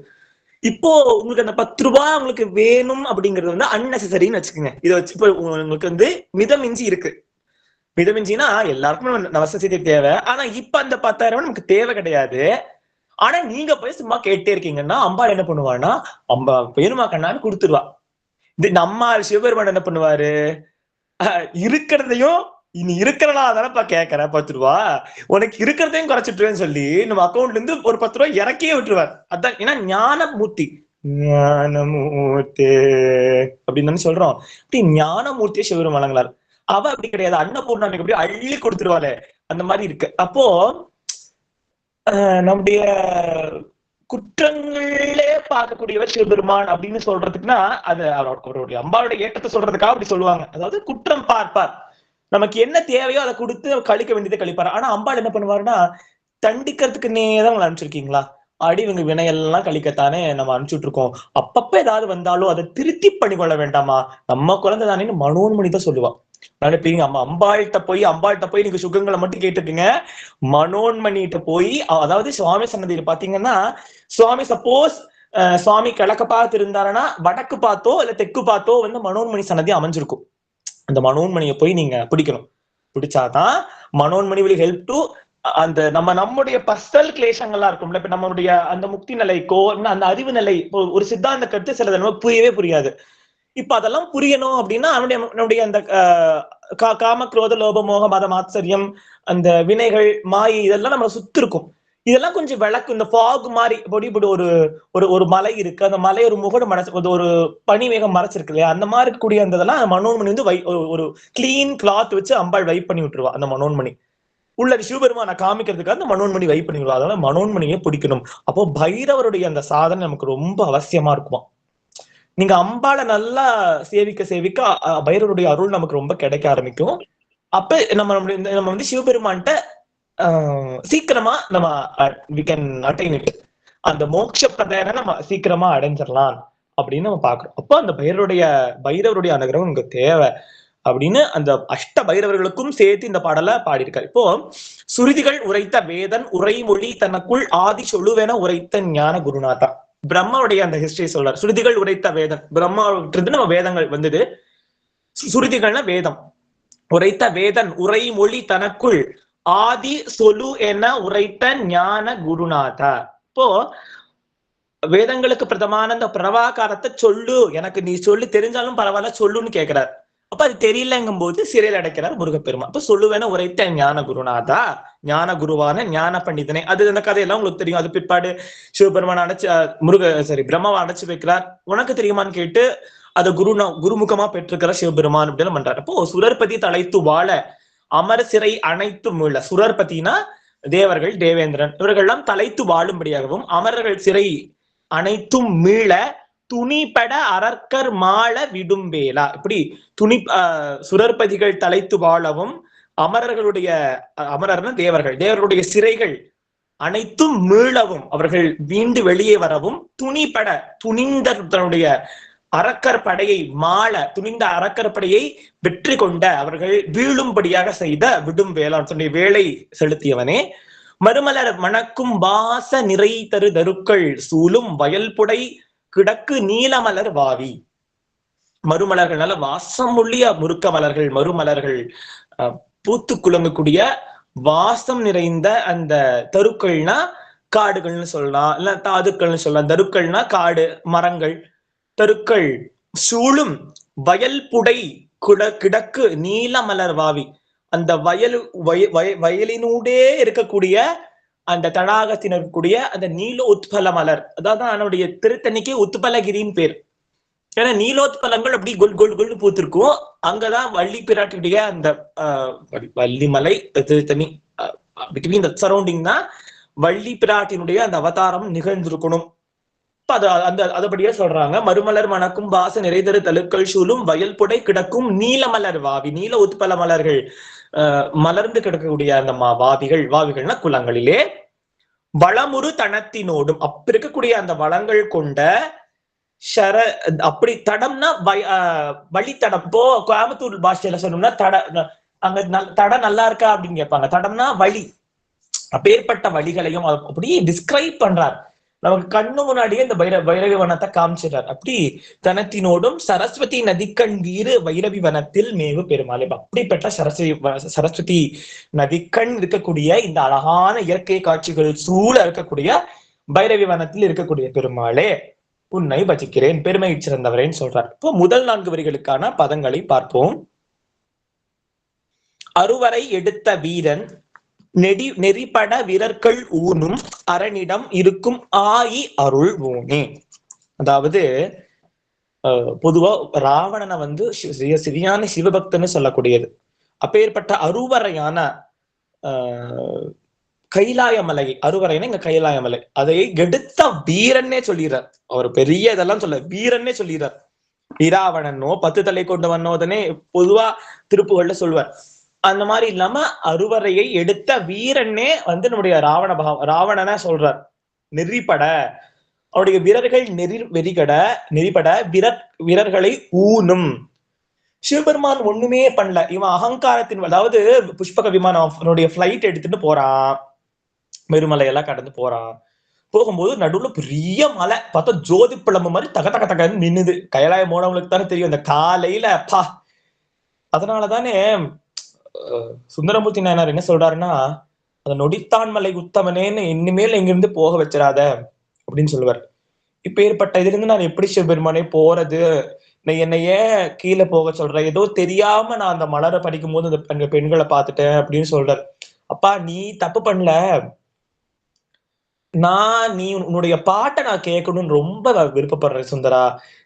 இப்போ உங்களுக்கு அந்த 10 ரூபாய் உங்களுக்கு வேணும் அப்படிங்கிறது வந்து அன்னெசரின்னு வச்சுக்கோங்க. இதை வச்சு இப்போ உங்களுக்கு வந்து மிதமிஞ்சி இருக்கு. மிதமிஞ்சினா எல்லாருக்குமே நவசதி தேவை. ஆனா இப்ப அந்த 10,000 ரூபாய் நமக்கு தேவை கிடையாது. ஆனா நீங்க போய் சும்மா கேட்டே இருக்கீங்கன்னா அம்பாள் என்ன பண்ணுவான்னா, அம்பா வேணுமா கண்ணான்னு கொடுத்துருவா. இது நம்ம சிவபெருமான் என்ன பண்ணுவாரு, இருக்கிறதையும் இனி இருக்கிறனா தானப்பா கேட்கற 10 ரூபா, உனக்கு இருக்கிறதையும் குறைச்சிட்டுருவேன்னு சொல்லி நம்ம அக்கௌண்ட்ல இருந்து ஒரு 10 ரூபாய் இறக்கியே விட்டுருவார். அதான் ஏன்னா ஞானமூர்த்தி, ஞானமூர்த்தி அப்படின்னு சொல்றோம். அப்படி ஞானமூர்த்தியே சிவபெருமான் வழங்கலார். அவ அப்படி கிடையாது, அன்னபூர்ணாக்கு அப்படி அள்ளி கொடுத்துருவாளே, அந்த மாதிரி இருக்கு. அப்போ நம்முடைய குற்றங்களே பார்க்கக்கூடியவர் சிவபெருமான் அப்படின்னு சொல்றதுக்குன்னா, அது அவருடைய அம்பாளுடைய ஏற்றத்தை சொல்றதுக்காக அப்படி சொல்லுவாங்க. அதாவது குற்றம் பார்ப்பார், நமக்கு என்ன தேவையோ அதை கொடுத்து கழிக்க வேண்டியதை கழிப்பார். ஆனா அம்பாள் என்ன பண்ணுவாருன்னா, தண்டிக்கிறதுக்கு நேரம் உங்களை அனுப்பிச்சிருக்கீங்களா, அடி இவங்க வினையெல்லாம் கழிக்கத்தானே நம்ம அனுப்பிச்சுட்டு இருக்கோம். அப்பப்ப ஏதாவது வந்தாலும் அதை திருத்தி பண்ணிக்கொள்ள வேண்டாமா, நம்ம குழந்தை தானேன்னு மனோன்மணி தான் சொல்லுவான். நினைப்பீங்க அம்பாள்கிட்ட போய் நீங்க சுகங்களை மட்டும் கேட்டுக்கீங்க. மனோன்மணிகிட்ட போய், அதாவது சுவாமி சன்னதியில பாத்தீங்கன்னா, சுவாமி சப்போஸ் சுவாமி கிழக்க பார்த்து இருந்தாருன்னா வடக்கு பார்த்தோ இல்ல தெற்கு பார்த்தோ வந்து மனோன்மணி சன்னதி அமைஞ்சிருக்கும். அந்த மனோன்மணியை போய் நீங்க பிடிக்கணும். பிடிச்சாதான் மனோன்மணி will help to அந்த நம்முடைய பர்சனல் கிளேசங்கள்லாம் இருக்கும்ல, இப்ப நம்மளுடைய அந்த முக்தி நிலைக்கோ அந்த அறிவு நிலை, ஒரு சித்தாந்த கருத்து சிலது நம்ம புரியவே புரியாது. இப்ப அதெல்லாம் புரியணும் அப்படின்னா நம்முடைய அந்த காம குரோத லோப மோக மத மாத்சரியம், அந்த வினைகள் மாயை இதெல்லாம் நம்ம சுத்தி இருக்கும். இதெல்லாம் கொஞ்சம் விளக்கு, இந்த ஃபாக் மாதிரி பொடி ஒரு ஒரு மலை இருக்கு, அந்த மலை ஒரு முகடு மறைச்சு, ஒரு பனிவேகம் மறைச்சிருக்கு இல்லையா, அந்த மாதிரி இருக்கக்கூடிய அந்த இதெல்லாம் மனோன்மணி வந்து ஒரு கிளீன் கிளாத் வச்சு அம்பாள் வைப் பண்ணி விட்டுருவா. அந்த மனோன்மணி உள்ள சிவபெருமான காமிக்கிறதுக்காக அந்த மனோன்மணி வைப் பண்ணி விடுவா. அதனால மனோன்மணியை பிடிக்கணும். அப்போ பைரவருடைய அந்த சாதனை நமக்கு ரொம்ப அவசியமா இருக்குமா. நீங்க அம்பாளை நல்லா சேவிக்க பைரவருடைய அருள் நமக்கு ரொம்ப கிடைக்க ஆரம்பிக்கும். அப்ப நம்ம வந்து சிவபெருமான்கிட்ட சீக்கிரமா நம்ம we can attain it. அந்த மோட்ச பிரதேன நம்ம சீக்கிரமா அடைஞ்சிடலாம் அப்படின்னு நம்ம பாக்குறோம். அப்போ அந்த பைரவருடைய அனுகிரகம் நமக்கு தேவை அப்படின்னு அந்த அஷ்ட பைரவர்களுக்கும் சேர்த்து இந்த பாடலை பாடியிருக்காரு. இப்போ சுருதிகள் உரைத்த வேதன் உரைமொழி தனக்குள் ஆதி சொல்லுவேன உரைத்த ஞான குருநாதா. பிரம்மாவுடைய அந்த ஹிஸ்டரி சொல்றாரு. சுருதிகள் உரைத்த வேதம், பிரம்மாவிட்டு நம்ம வேதங்கள் வந்தது. சுருதிகள்னா வேதம். உரைத்த வேதன் உரைமொழி தனக்குள் ஆதி சொலு என உரைத்த ஞான குருநாதா. இப்போ வேதங்களுக்கு பிரதமான அந்த பிரபாகாரத்தை சொல்லு, எனக்கு நீ சொல்லி தெரிஞ்சாலும் பரவாயில்ல சொல்லுன்னு கேட்கிறார். அப்ப அது தெரியலங்கும் போது சிறையில் அடைக்கிறார் முருகப்பெருமான். அப்ப சொல்லுவேன உரைத்த ஞான குருநாதா, ஞான குருவான ஞான பண்டிதனே. அது அந்த கதையெல்லாம் உங்களுக்கு தெரியும். அது பிற்பாடு சிவபெருமான் பிரம்மாவை அடைச்சு வைக்கிறார். உனக்கு தெரியுமான்னு கேட்டு அதை குருமுகமா பெற்றிருக்கிற சிவபெருமான் அப்படின்னு பண்றாரு. அப்போ சுரர்பதி தலைத்து வாழ அமர சிறை அனைத்து மீள. சுரர்பதினா தேவர்கள், தேவேந்திரன் இவர்கள்லாம் தலைத்து வாழும்படியாகவும் அமரர்கள் சிறை அனைத்தும் மீள துணிபட அரக்கர் மாள விடும்பேலா. இப்படி சுரர்பதிகள் தலைத்து வாழவும் அமரர்களுடைய, அமரர்னா தேவர்களுடைய சிறைகள் அனைத்தும் மீளவும், அவர்கள் வீண்டு வெளியே வரவும், துணிந்த தன்னுடைய அரக்கர் படையை துணிந்த அரக்கர் படையை வெற்றி கொண்ட, அவர்கள் வீழும்படியாக செய்த விடும் வேளாண் தன்னுடைய வேலை செலுத்தியவனே, மறுமலர் மணக்கும் வாச நிறை தரு தருக்கள் சூழும் வயல்புடை கிடக்கு நீலமலர் வாவி. மறுமலர்கள்னால வாசம் உள்ளிய முறுக்க மலர்கள், மறுமலர்கள் பூத்து குலங்கக்கூடிய வாசம் நிறைந்த அந்த தருக்கள்னா காடுகள்னு சொல்லலாம், இல்ல தாதுக்கள்னு சொல்லலாம். தருக்கள்னா காடு, மரங்கள். தருக்கள் சூழும் வயல் புடை கிடக்கு நீலமலர் வாவி. அந்த வயலினூடே இருக்கக்கூடிய அந்த தடாகத்தின் இருக்கக்கூடிய அந்த நீல உத்பல மலர், அதாவது அவனுடைய திருத்தணிக்கு உத்பலகிரின்னு பேர். ஏன்னா நீலோத்பலங்கள் அப்படி கொல் பூத்திருக்கும். அங்கதான் வள்ளி பிராட்டியுடைய அந்த Vallimalai Tiruttani between the surrounding தான் வள்ளி பிராட்டினுடைய அந்த அவதாரம் நிகழ்ந்திருக்கணும். அதபடியே சொல்றாங்க. மறுமலர் மணக்கும் வாச நிறைதரு தழுக்கள் சூழும் வயல் புடை கிடக்கும் நீலமலர் வாவி. நீல உத்பல மலர்கள் மலர்ந்து கிடக்கக்கூடிய அந்த வாவிகள்னா குளங்களிலே வளமுறு தனத்தினோடும், அப்ப இருக்கக்கூடிய அந்த வளங்கள் கொண்ட ஷர அப்படி தடம்னா வழித்தடம். இப்போ கோயம்புத்தூர் பாஷையில சொன்னோம்னா அங்க தடம் நல்லா இருக்கா அப்படின்னு கேட்பாங்க. தடம்னா வழி. அப்பேற்பட்ட வழிகளையும் அப்படியே டிஸ்கிரைப் பண்றார். நமக்கு கண்ணு முன்னாடியே இந்த வைரவி வனத்தை காமிச்சிடுறார். அப்படி தனத்தினோடும் சரஸ்வதி நதிக்கண் வீறு வைரவி வனத்தில் மேவு பெருமாள். அப்படிப்பட்ட சரஸ்வதி நதிக்கண் இருக்கக்கூடிய இந்த அழகான இயற்கை காட்சிகள் சூழ இருக்கக்கூடிய பைரவி வனத்தில் இருக்கக்கூடிய பெருமாளே உன்னை பஜிக்கிறேன், பெருமை சிறந்தவரேன்னு சொல்றார். இப்போ முதல் 4 வரிகளுக்கான பதங்களை பார்ப்போம். அருவரை எடுத்த வீரன் நெறிப்பட வீரர்கள் ஊனும் அரணிடம் இருக்கும் ஆயி அருள் ஊனே. அதாவது பொதுவா ராவணனை வந்து சரியான சிவபக்தன்னு சொல்லக்கூடியது. அப்பேற்பட்ட அருவரையான கைலாயமலை, அருவரைன்னா இங்க கைலாயமலை, அதை எடுத்த வீரன்னே சொல்லிடுறார். அவர் பெரிய இதெல்லாம் சொல்ல, வீரன்னே சொல்லிடுறார். இராவணனோ 10 தலை கொண்டவனோதனே பொதுவா திருப்புகள்ல சொல்வார். அந்த மாதிரி இல்லாம அருவரையை எடுத்த வீரன்னே வந்து நம்முடைய ராவணனை சொல்றார். நெறிப்பட அவருடைய வீரர்கள் நெறிப்பட வீரர்களை ஊனும். சிவபெருமான் ஒண்ணுமே பண்ணல. இவன் அகங்காரத்தின், அதாவது புஷ்பக விமானம் அவனுடைய பிளைட் எடுத்துட்டு போறான், மெருமலையெல்லாம் கடந்து போறான். போகும்போது நடுவுல பெரிய மலை பார்த்தா ஜோதி பிளம்பு மாதிரி தக தக தகன்னு நின்னுது. கைலாயம் போனவங்களுக்கு தானே தெரியும் அந்த காலையில பா. அதனாலதானே சுந்தரமூர்த்தி நாயனார் என்ன சொல்றாருன்னா, அந்த நொடித்தான் மலை உத்தமனேன்னு இனிமேல் எங்கிருந்து போக வச்சிடாத அப்படின்னு சொல்லுவார். இப்ப ஏற்பட்ட இதுல இருந்து நான் எப்படி சிவபெருமானே போறது, என்னையே கீழே போக சொல்றேன், ஏதோ தெரியாம நான் அந்த மலரை படிக்கும் போது அந்த பெண்களை பார்த்துட்டேன் அப்படின்னு சொல்றாரு. அப்பா நீ தப்பு பண்ணல, நீ உன்னுடைய பாட்டை நான் கேட்கணும்னு ரொம்ப விருப்பப்படுறேன் சுந்தரா,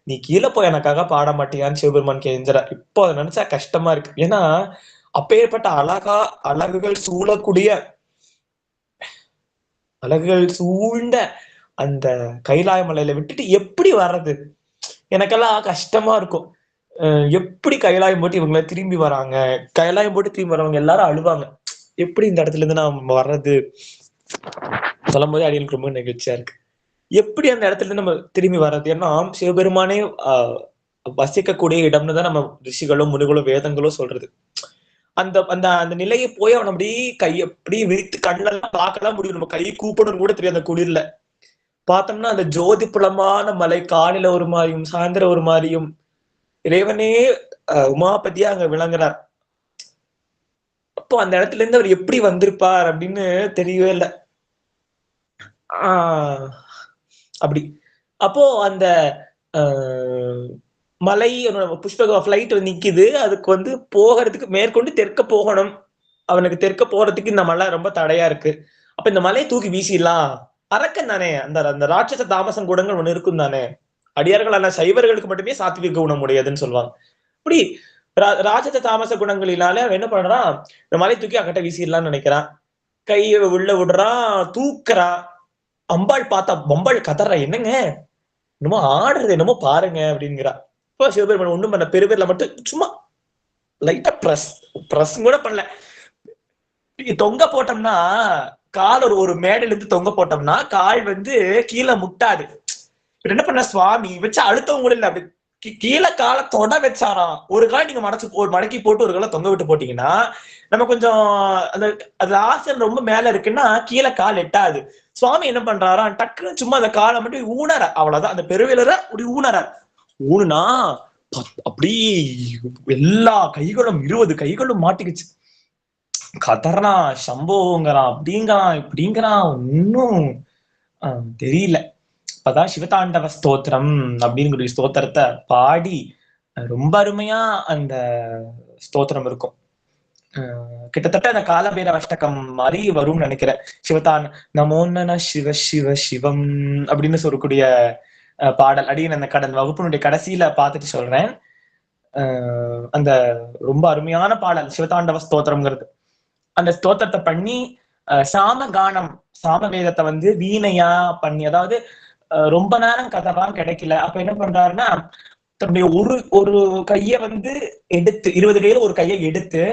நீ கீழே போய் எனக்காக பாட மாட்டியான்னு சிவபெருமான் கெஞ்சரா. இப்போ அதை நினைச்சா கஷ்டமா இருக்கு. ஏன்னா அப்பேற்பட்ட அழகுகள் சூழ்ந்த அந்த கைலாய மலையில விட்டுட்டு எப்படி வர்றது, எனக்கெல்லாம் கஷ்டமா இருக்கும். எப்படி கைலாயம் போட்டு இவங்களை திரும்பி வராங்க, கைலாயம் போட்டு திரும்பி வரவங்க எல்லாரும் அழுவாங்க. எப்படி இந்த இடத்துல இருந்து நான் வர்றது சொல்லும் போதே அடிகளுக்கு ரொம்ப நெகிழ்ச்சியா இருக்கு. எப்படி அந்த இடத்துல இருந்து நம்ம திரும்பி வர்றது? ஏன்னா சிவபெருமானே வசிக்கக்கூடிய இடம்னு தான் நம்ம ரிஷிகளும் முனிகளும் வேதங்களும் சொல்றது. அந்த அந்த அந்த நிலையை போய் அவன் அப்படி அப்படி விரித்து கண்ணெல்லாம் பார்க்கலாம் முடியும். நம்ம கையை கூப்பிடணும் கூட தெரியும். அந்த குளிர்ல பார்த்தோம்னா அந்த ஜோதி புலமான மலை காலையில ஒரு மாதிரியும் சாயந்தரம் ஒரு மாதிரியும் இறைவனே உமாபதியா அங்க விளங்குறார். அப்போ அந்த இடத்துல இருந்து அவர் எப்படி வந்திருப்பார் அப்படின்னு தெரியவே இல்லை. அப்படி அப்போ அந்த மலை புஷ்பக பிளைட் நிக்குது. அதுக்கு வந்து போகிறதுக்கு மேற்கொண்டு தெற்க போகணும். அவனுக்கு தெற்க போறதுக்கு இந்த மலை ரொம்ப தடையா இருக்கு. அப்ப இந்த மலையை தூக்கி வீசிடலாம். அரக்கன் தானே, அந்த ராட்சச தாமசம் குணங்கள் ஒண்ணு இருக்கும் தானே. அடியார்களான சைவர்களுக்கு மட்டுமே சாத்விக குணம் முடியாதுன்னு சொல்லுவாங்க. இப்படி ராட்சச தாமச குணங்களினால அவன் என்ன பண்றான், இந்த மலை தூக்கி அக்கட்ட வீசிடலாம்னு நினைக்கிறான். கையை உள்ள விடுறான், தூக்குறான். அம்பாள் பார்த்தா அம்பாள் கதறா, என்னங்க என்னமோ ஆடுறது என்னமோ பாருங்க அப்படிங்கிறா. இப்போ சிவபெருமான் ஒண்ணும் பண்ண, பெருவேர்ல மட்டும் சும்மா லைட்டா பிரஸ் கூட பண்ணல. தொங்க போட்டோம்னா கால் ஒரு மேடையில இருந்து தொங்க போட்டோம்னா கால் வந்து கீழே முட்டாது. என்ன பண்ண சுவாமி வச்சு அழுத்தவும் கூட இல்லை, அப்படி கீழே காலை தொட வச்சாராம். ஒரு கால் நீங்க மடக்கி போட்டு ஒரு காலை தொங்க விட்டு போட்டீங்கன்னா நம்ம கொஞ்சம் அந்த ஆசனம் ரொம்ப மேல இருக்குன்னா கீழே கால் எட்டாது. சுவாமி என்ன பண்றாராம், டக்குன்னு சும்மா அந்த காலை மட்டும் ஊனற, அவ்வளவுதான். அந்த பெருவேலரை அப்படி ஊனுனா அப்படி எல்லா கைகளும் 20 கைகளும் மாட்டிக்கிச்சு. கதறனா, சம்போங்கிறான், அப்படிங்கிறான், இப்படிங்கிறான், ஒன்னும் தெரியல. அப்பதான் சிவதாண்டவ ஸ்தோத்திரம் அப்படிங்கிற ஸ்தோத்திரத்தை பாடி ரொம்ப அருமையா அந்த ஸ்தோத்திரம் இருக்கும். கிட்டத்தட்ட அந்த காலபேர அஷ்டகம் மாதிரி வரும்னு நினைக்கிறேன். சிவதான் நமோ நன சிவ சிவ சிவம் அப்படின்னு சொல்லக்கூடிய பாடல். அடியின் அந்த வகுப்பினுடைய கடைசியில பார்த்துட்டு சொல்றேன். அந்த ரொம்ப அருமையான பாடல் சிவதாண்டவ ஸ்தோத்திரம்ங்கிறது. அந்த ஸ்தோத்திரத்தை பண்ணி சாமகானம், சாம வேதத்தை வந்து வீணையா பண்ணி, அதாவது ரொம்ப நேரம் கதெல்லாம் கிடைக்கல. அப்ப என்ன பண்றாருன்னா தன்னுடைய ஒரு கைய வந்து எடுத்து 20 கையில ஒரு கையை எடுத்து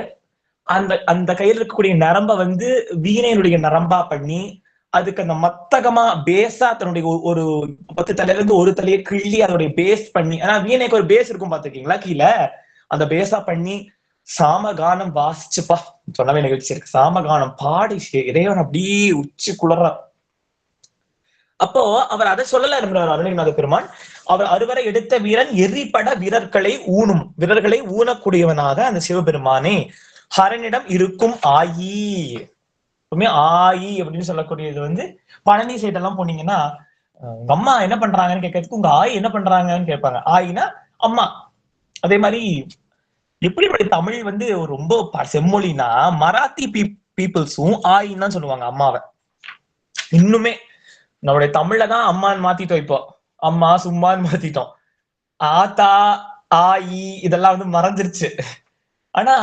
அந்த கையில இருக்கக்கூடிய நரம்ப வந்து வீணையினுடைய நரம்பா பண்ணி அதுக்கு அந்த மத்தகமா பேஸா தன்னுடைய ஒரு 10 தலையில இருந்து ஒரு தலையை கிள்ளி அதோடைய பேஸ் பண்ணி, ஆனா வீணைக்கு ஒரு பேஸ் இருக்கும் பாத்துக்கீங்களா கீழே, அந்த பேஸா பண்ணி சாமகானம் வாசிச்சுப்பா சொன்னவே நிகழ்ச்சி இருக்கு. சாமகானம் பாடி இறைவன் அப்படியே உச்சி குளற. அப்போ அவர் அதை சொல்லல இருந்தார் அருணகிரிநாத பெருமான். அவர் அறுவரை எடுத்த வீரன் எரிபட வீரர்களை ஊனக்கூடியவனாக அந்த சிவபெருமானே ஹரனிடம் இருக்கும் ஆயி. ஆயி அப்படின்னு சொல்லக்கூடியது வந்து பழனி சைட் எல்லாம் போனீங்கன்னா உங்க அம்மா என்ன பண்றாங்கன்னு கேட்கறதுக்கு உங்க ஆயி என்ன பண்றாங்கன்னு கேட்பாங்க. ஆயினா அம்மா. அதே மாதிரி எப்படி தமிழ் வந்து ரொம்ப செம்மொழினா மராத்தி பீப்புள்ஸும் ஆயின்னு தான் சொல்லுவாங்க அம்மாவை. இன்னுமே நம்மளுடைய தமிழ்லதான் அம்மான்னு மாத்திட்டோம். இப்போ அம்மா சும்மான்னு மாத்திட்டோம். ஆத்தா ஆயி இதெல்லாம் வந்து மறைஞ்சிருச்சு. ஆனா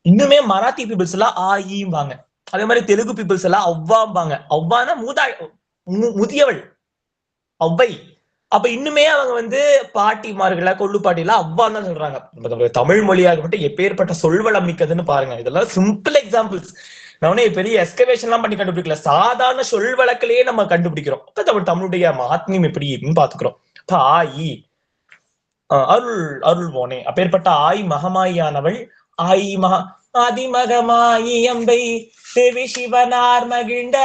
இன்னுமே மராத்தி பீப்புள்ஸ் எல்லாம் ஆயிம்பாங்க. அதே மாதிரி தெலுங்கு பீப்புள்ஸ் எல்லாம் அவ்வாம்பாங்க. அவ்வானா முதியவள் அவ்வை. அப்ப இன்னுமே அவங்க வந்து பாட்டிமார்களை கொள்ளு பாட்டிலாம் அவ்வான்னு தான் சொல்றாங்க. தமிழ் மொழியாக மட்டும் எப்பேற்பட்ட சொல்வளம் மிக்கதுன்னு பாருங்க. இதெல்லாம் சிம்பிள் எக்ஸாம்பிள்ஸ். நானே பெரிய எஸ்கவேஷன் எல்லாம் பண்ணி கண்டுபிடிக்கல, சாதாரண சொல் வழக்கிலேயே நம்ம கண்டுபிடிக்கிறோம். அப்ப தமிழுடைய மகாத்மியம் எப்படி பாத்துக்கிறோம். அப்ப ஆயி அருள்வோனே அப்பேற்பட்ட ஆய் மகமாயானவள் ஆயி அதிமகமாயி அம்பை தேவி சிவனார் மகிழ்ந்த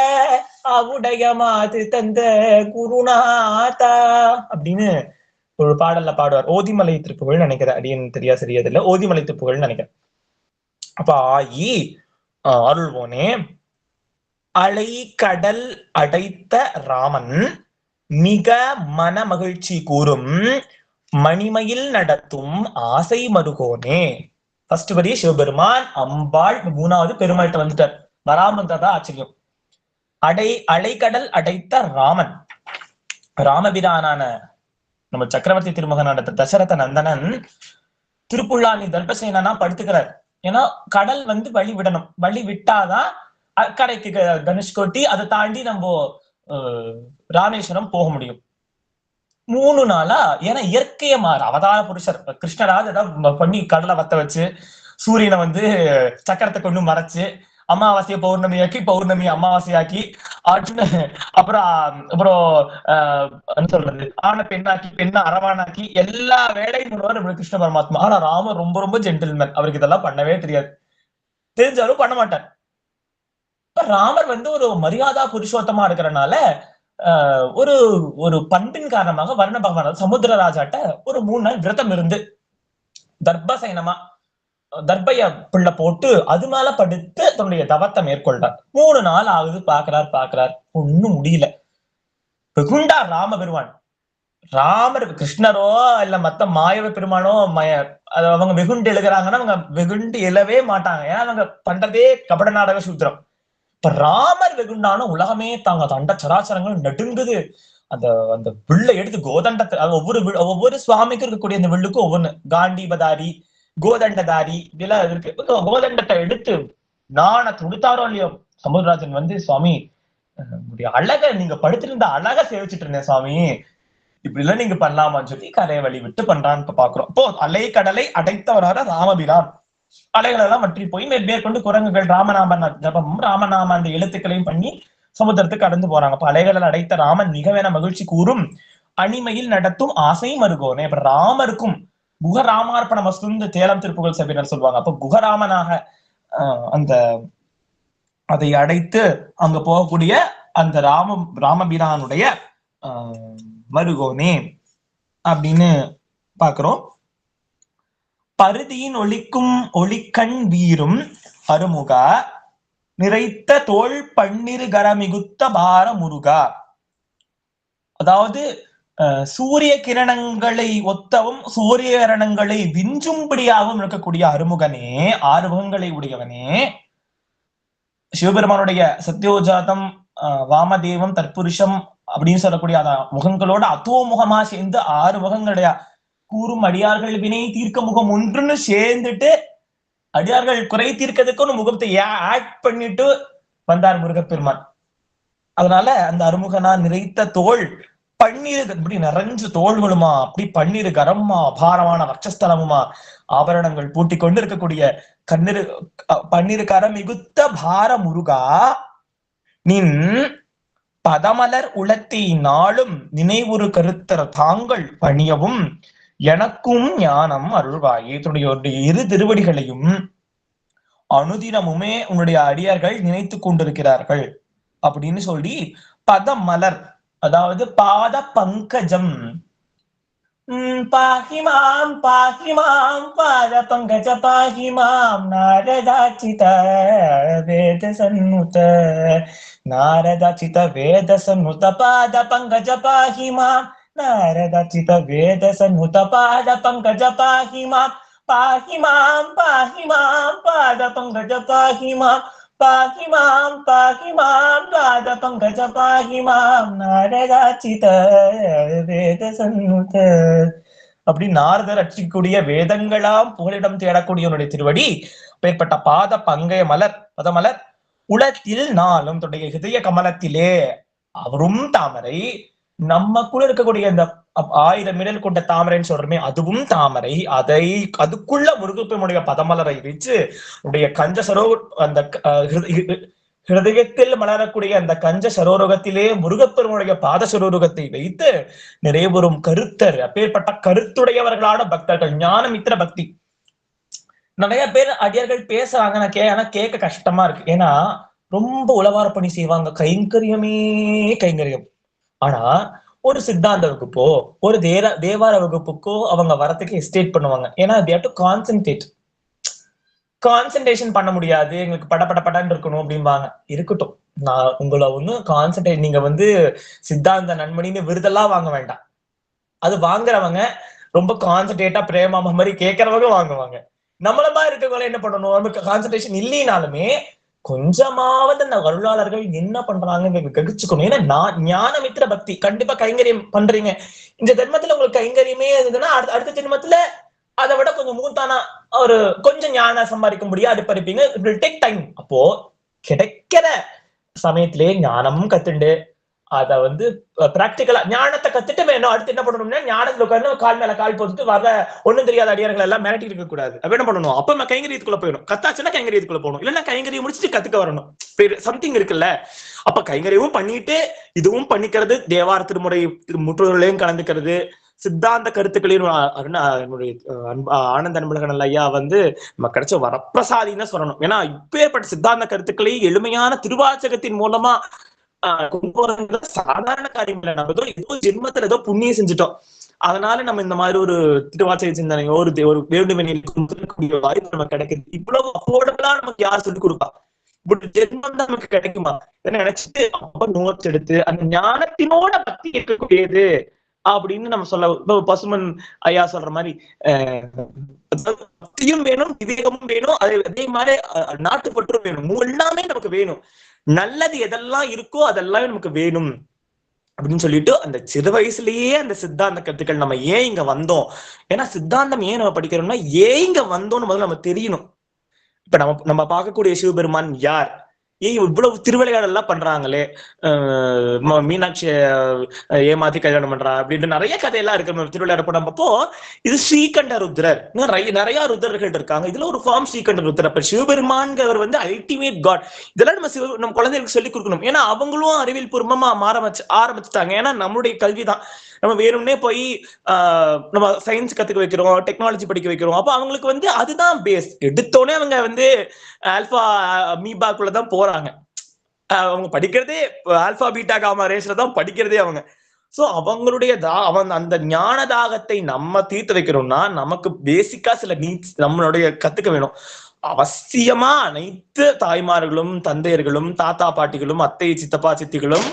அவுடைய மாது தந்த குருநாதா அப்படின்னு ஒரு பாடல்ல பாடுவார். ஓதிமலை திருப்புகழ் நினைக்கிறேன், அடியன் தெரியா சரியாது இல்ல, ஓதிமலை திருப்புகழ் நினைக்கிறேன். அப்ப ஆயி அருள்வோனே அலை கடல் அடைத்த ராமன் மிக மன மகிழ்ச்சி கூறும் மணிமயில் நடத்தும் ஆசை மருகோனே. ஃபர்ஸ்ட் வரி சிவபெருமான், அம்பாள், மூணாவது பெருமாள்கிட்ட வந்துட்டார். வராம இருந்தாதான் ஆச்சரியம். அலைக்கடல் அடைத்த ராமன், ராமபிரானான நம்ம சக்கரவர்த்தி திருமகனான தசரத நந்தனன் திருப்புல்லானி தர்பசேனா படுத்துக்கிறார். ஏன்னா கடல் வந்து வழி விடணும், வழி விட்டாதான் கரைக்கு தனுஷ்கோட்டி, அதை தாண்டி நம்ம ராமேஸ்வரம் போக முடியும். 3 நாளா. ஏன்னா இயற்கைய மாறு அவதார புருஷர் கிருஷ்ணராஜ் ஏதாவது பண்ணி கடலை வத்த வச்சு சூரியனை வந்து சக்கரத்தை கொண்டு மறைச்சு அமாவாசையை பௌர்ணமியாக்கி பௌர்ணமி அமாவாசையாக்கி அப்புறம் என்ன சொல்றது ஆன பெண்ணாக்கி பெண்ண அரவானாக்கி எல்லா வேலையும் பண்ணுவார் கிருஷ்ண பரமாத்மா. ஆனா ராமர் ரொம்ப ரொம்ப ஜென்டில்மேன். அவருக்கு இதெல்லாம் பண்ணவே தெரியாது, தெரிஞ்சாலும் பண்ண மாட்டார். ராமர் வந்து ஒரு மரியாதா புருஷோத்தமா இருக்கிறனால ஒரு ஒரு பண்பின் காரணமாக வர்ண பகவான் சமுத்திர ராஜாட்ட ஒரு 3 நாள் விரதம் இருந்து தர்பசயனமா தர்பைய பிள்ளை போட்டு அது மேல படுத்து தன்னுடைய தவத்தை மேற்கொண்டார். 3 நாள் ஆகுது, பாக்குறார் ஒண்ணும் முடியல. வெகுண்டா ராம பெருமான். ராமர் கிருஷ்ணரோ இல்ல மத்த மாயவ பெருமானோ அவங்க வெகுண்டு எழுகிறாங்கன்னா அவங்க வெகுண்டு எழவே மாட்டாங்க. ஏன்னா அவங்க பண்றதே கபட நாடக சூத்திரம். இப்ப ராமர் வெகுண்டான உலகமே தாங்க தண்ட சராச்சரங்கள் நடுங்குது. அந்த அந்த வில்லை எடுத்து கோதண்டத்தை ஒவ்வொரு சுவாமிக்கும் இருக்கக்கூடிய அந்த வில்லுக்கும் ஒவ்வொன்னு காண்டீபதாரி கோதண்டதாரி இதெல்லாம் இருக்கு. கோதண்டத்தை எடுத்து நான துடுத்தாரோ இல்லையோ சமுதிரராஜன் வந்து சுவாமி அழக நீங்க படுத்திருந்த அழக சேவிச்சுட்டு இருந்தேன் சுவாமி, இப்படி எல்லாம் நீங்க பண்ணலாமான்னு சொல்லி கரையை வழி விட்டு பண்றான்னு பாக்குறோம். இப்போ அலை கடலை அடைத்தவரான ராமபிரான் அலைகள் எல்லாம் வற்றி போய் மேற்கொண்டு குரங்குகள் ராமநாம ஜபமும் ராமநாம அந்த எழுத்துக்களையும் பண்ணி சமுத்திரத்துக்கு கடந்து போறாங்க. அப்ப அலைகளில் அடைத்த ராமன் மிகவேன மகிழ்ச்சி கூறும் அணிமையில் நடத்தும் ஆசை மருகோனே. அப்ப ராமருக்கும் குகராமார்ப்பண மஸ்து தேலம் திருப்புகழ் சபையினர் சொல்லுவாங்க. அப்ப குகராமனாக அந்த அதை அடைத்து அங்க போகக்கூடிய அந்த ராமபிரானுடைய மருகோனே அப்படின்னு பாக்குறோம். பருதியின் ஒளிக்கும் ஒளிக்கண் வீரும் அருமுகா நிறைத்த தோல் பன்னிரு கரமிகுத்த பார முருகா. அதாவது சூரிய கிரணங்களை ஒத்தவும் சூரிய கிரணங்களை விஞ்சும்படியாகவும் இருக்கக்கூடிய அருமுகனே, 6 முகங்களை உடையவனே, சிவபெருமானுடைய சத்யோஜாதம் வாமதேவம் தற்புருஷம் அப்படின்னு சொல்லக்கூடிய முகங்களோட அதோ முகமா சேர்ந்து 6 முகங்களுடைய கூறும் அடியார்கள் வினை தீர்க்க முகம் ஒன்றுன்னு சேர்ந்துட்டு அடியார்கள் குறை தீர்க்கிறதுக்கு முகத்தை ஆட் பண்ணிட்டு வந்தார் முருகப்பெருமான். அதனால அந்த அருமுகனா நிறைத்த தோல் பன்னீர் இப்படி நிறைஞ்சு தோள்களுமா அப்படி பன்னீர் கரமா அபாரமான வட்சஸ்தலமுமா ஆபரணங்கள் பூட்டி கொண்டு இருக்கக்கூடிய பன்னீர் கரம் மிகுத்த பார முருகா நின் பதமலர் உளத்தி நாளும் நினைவுறு கருத்தர் தாங்கள் பணியவும் எனக்கும் ஞானம் அருள்வாயே. என்னுடைய இரு திருவடிகளையும் அனுதினமுமே உன்னுடைய அடியார்கள் நினைத்து கொண்டிருக்கிறார்கள் அப்படின்னு சொல்லி பதமலர், அதாவது பாத பங்கஜம். பாஹிமாம் பாஹிமாம் பாத பங்கஜ பாஹிமாம் நாரதாச்சித வேத சன்னுத நாரதாச்சித வேத சன்னுத பாத பங்கஜ பாஹிமாம் நாரதாச்சித வேத சன்னுத பாத பங்கஜ பாஹிமாம் பாஹிமாம் பாஹிமாம் பாத பங்கஜ பாஹிமாம் பாஹிமாம் பாஹிமாம் பாத பங்கஜ பாஹிமாம் நாரதாச்சித வேத சன்னுத. அப்படி நாரதர் ரட்சிக்கூடிய வேதங்களாம் புகலிடம் தேடக்கூடியவனுடைய திருவடி அப்பேற்பட்ட பாத பங்கய மலர் பதமலர் உளத்தில் நாளும் தன்னுடைய ஹிருதய கமலத்திலே அவரும் தாமரை, நமக்குள்ள இருக்கக்கூடிய இந்த 1000 இதழ் கொண்ட தாமரைன்னு சொல்றமே அதுவும் தாமரை. அதுக்குள்ள முருகப்பெருமானுடைய பதமலரை வச்சு உடைய கஞ்ச சரோ அந்த ஹிருதயத்தில் மலரக்கூடிய அந்த கஞ்ச சரோரகத்திலே முருகப்பெருமானுடைய பாத சரோரகத்தை வைத்து நிறைவேறும் கருத்தர், அப்பேற்பட்ட கருத்துடையவர்களான பக்தர்கள், ஞானமித்திர பக்தி. நிறைய பேர் அடியார்கள் பேசுறாங்க, ஆனா கேட்க கஷ்டமா இருக்கு. ஏன்னா ரொம்ப உளவார பணி செய்வாங்க, கைங்கரியமே கைங்கரியம். ஆனா ஒரு சித்தாந்த வகுப்போ ஒரு தேவார வகுப்புக்கோ அவங்க வரத்துக்கு எஸ்டேட் பண்ணுவாங்க. ஏன்னா they have to கான்சென்ட்ரேஷன் பண்ண முடியாது, எங்களுக்கு படன்னு இருக்கணும் அப்படிம்பாங்க. இருக்கட்டும், நான் உங்களை கான்சென்ட்ரேட், நீங்க சித்தாந்த நன்மணின்னு விருதெல்லாம் வாங்க வேண்டாம். அது வாங்குறவங்க ரொம்ப கான்சென்ட்ரேட்டா பிரேமாம மாதிரி கேட்கறவங்க வாங்குவாங்க. நம்மள மாதிரி இருக்கவங்க என்ன பண்ணணும், நமக்கு கான்சென்ட்ரேஷன் இல்லைனாலுமே கொஞ்சமாவது அந்த அருளாளர்கள் என்ன பண்றாங்க ககிச்சுக்கணும். ஏன்னா ஞானமித்திர பக்தி கண்டிப்பா கைங்கரியம் பண்றீங்க. இந்த ஜென்மத்துல உங்களுக்கு கைங்கரியமே இருந்ததுன்னா அடுத்த ஜென்மத்துல அதை விட கொஞ்சம் மூத்தானா ஒரு கொஞ்சம் ஞானம் சம்பாதிக்க முடியும், அது பறிப்பீங்க. It will take time. அப்போ கிடைக்கிற சமயத்திலே ஞானமும் கத்துண்டு அத பிராக்டிகலா ஞானத்தை கத்துட்டு வேணும். அடுத்து என்ன பண்ணணும்னா ஞானத்துல உட்கார்ந்து கால் மேல கால் போட்டுட்டு வர ஒண்ணும் தெரியாத அடியார்கள் எல்லாம் மிரட்டி இருக்க கூடாது. அப்ப என்ன பண்ணணும், அப்ப கைங்கரியத்துக்குள்ள போயிடும். கத்தாச்சுன்னா கைங்கரியத்துக்குள்ள போகணும், இல்லைன்னா கைங்கரியம் முடிச்சுட்டு கத்துக்க வரணும். சம்திங் இருக்குல்ல. அப்ப கைங்கரியமும் பண்ணிட்டு இதுவும் பண்ணிக்கிறது, தேவார திருமுறை முற்றுகளையும் கலந்துக்கிறது, சித்தாந்த கருத்துக்களையும் ஆனந்த அன்பழகன் ஐயா நம்ம கிடைச்ச வரப்பிரசாதின்னு சொல்லணும். ஏன்னா இப்பேற்பட்ட சித்தாந்த கருத்துக்களை எளிமையான திருவாசகத்தின் மூலமா சாதாரண காரியம் இல்லை. நம்ம ஏதோ ஜென்மத்துல ஏதோ புண்ணியம் செஞ்சுட்டோம், அதனால நம்ம இந்த மாதிரி ஒரு திருவாசக சிந்தனையோ ஒரு வேண்டுமெனிய வாய்ப்பு நமக்கு கிடைக்குது. இவ்வளவு அஃபோர்டபுளா நமக்கு யார் சொல்லிக் கொடுப்பா? இப்படி ஜென்மம் தான் நமக்கு கிடைக்குமா நினைச்சிட்டு அப்ப நோட்ஸ் எடுத்து அந்த ஞானத்தினோட பக்தி இருக்கக்கூடியது அப்படின்னு நம்ம சொல்ல, பசுமன் ஐயா சொல்ற மாதிரி பக்தியும் வேணும், விவேகமும் வேணும், அதே மாதிரி நாட்டுப்பற்றும் வேணும். எல்லாமே நமக்கு வேணும். நல்லது எதெல்லாம் இருக்கோ அதெல்லாம் நமக்கு வேணும் அப்படின்னு சொல்லிட்டு அந்த சிறு வயசுலயே அந்த சித்தாந்த கருத்துக்கள் நம்ம ஏன் இங்க வந்தோம், ஏன்னா சித்தாந்தம் ஏன் நம்ம படிக்கிறோம்னா ஏன் இங்க வந்தோம்னு முதல்ல நம்ம தெரியணும். இப்ப நம்ம பார்க்கக்கூடிய சிவபெருமான் யார், ஏன் இவ்வளவு திருவிளையாடல் எல்லாம் பண்றாங்களே, மீனாட்சி ஏமாத்தி கல்யாணம் பண்றா அப்படின்ட்டு நிறைய கதையெல்லாம் இருக்கு திருவிளையாடல் பண்ணப்போ. இது ஸ்ரீகண்ட ருத்ரர், நிறைய ருத்ரர்கள் இருக்காங்க, இதுல ஒரு ஃபார்ம் ஸ்ரீகண்ட ருத்ரர். அப்ப சிவபெருமான்கிறவர் அல்டிமேட் காட். இதெல்லாம் நம்ம குழந்தைகளுக்கு சொல்லிக் கொடுக்கணும். ஏன்னா அவங்களும் அறிவியல் பூர்வமா ஆரம்பிச்சுட்டாங்க. ஏன்னா நம்மளுடைய கல்விதான், நம்ம வேணும்னே போய் நம்ம சயின்ஸ் கத்துக்க வைக்கிறோம், டெக்னாலஜி படிக்க வைக்கிறோம். அப்ப அவங்களுக்கு அதுதான் பேஸ். எடுத்தோடனே அவங்க ஆல்பா மீபாக்குள்ளதான் போறாங்க. அவங்க படிக்கிறதே ஆல்பா பீட்டா காமா ரேஸ்ல தான் படிக்கிறதே அவங்க. சோ அவங்களுடைய அந்த ஞான தாகத்தை நம்ம தீர்த்து வைக்கிறோம்னா நமக்கு பேசிக்கா சில நீட்ஸ் நம்மளுடைய கத்துக்க வேணும். அவசியமா அனைத்து தாய்மார்களும் தந்தையர்களும் தாத்தா பாட்டிகளும் அத்தை சித்தப்பா சித்திகளும்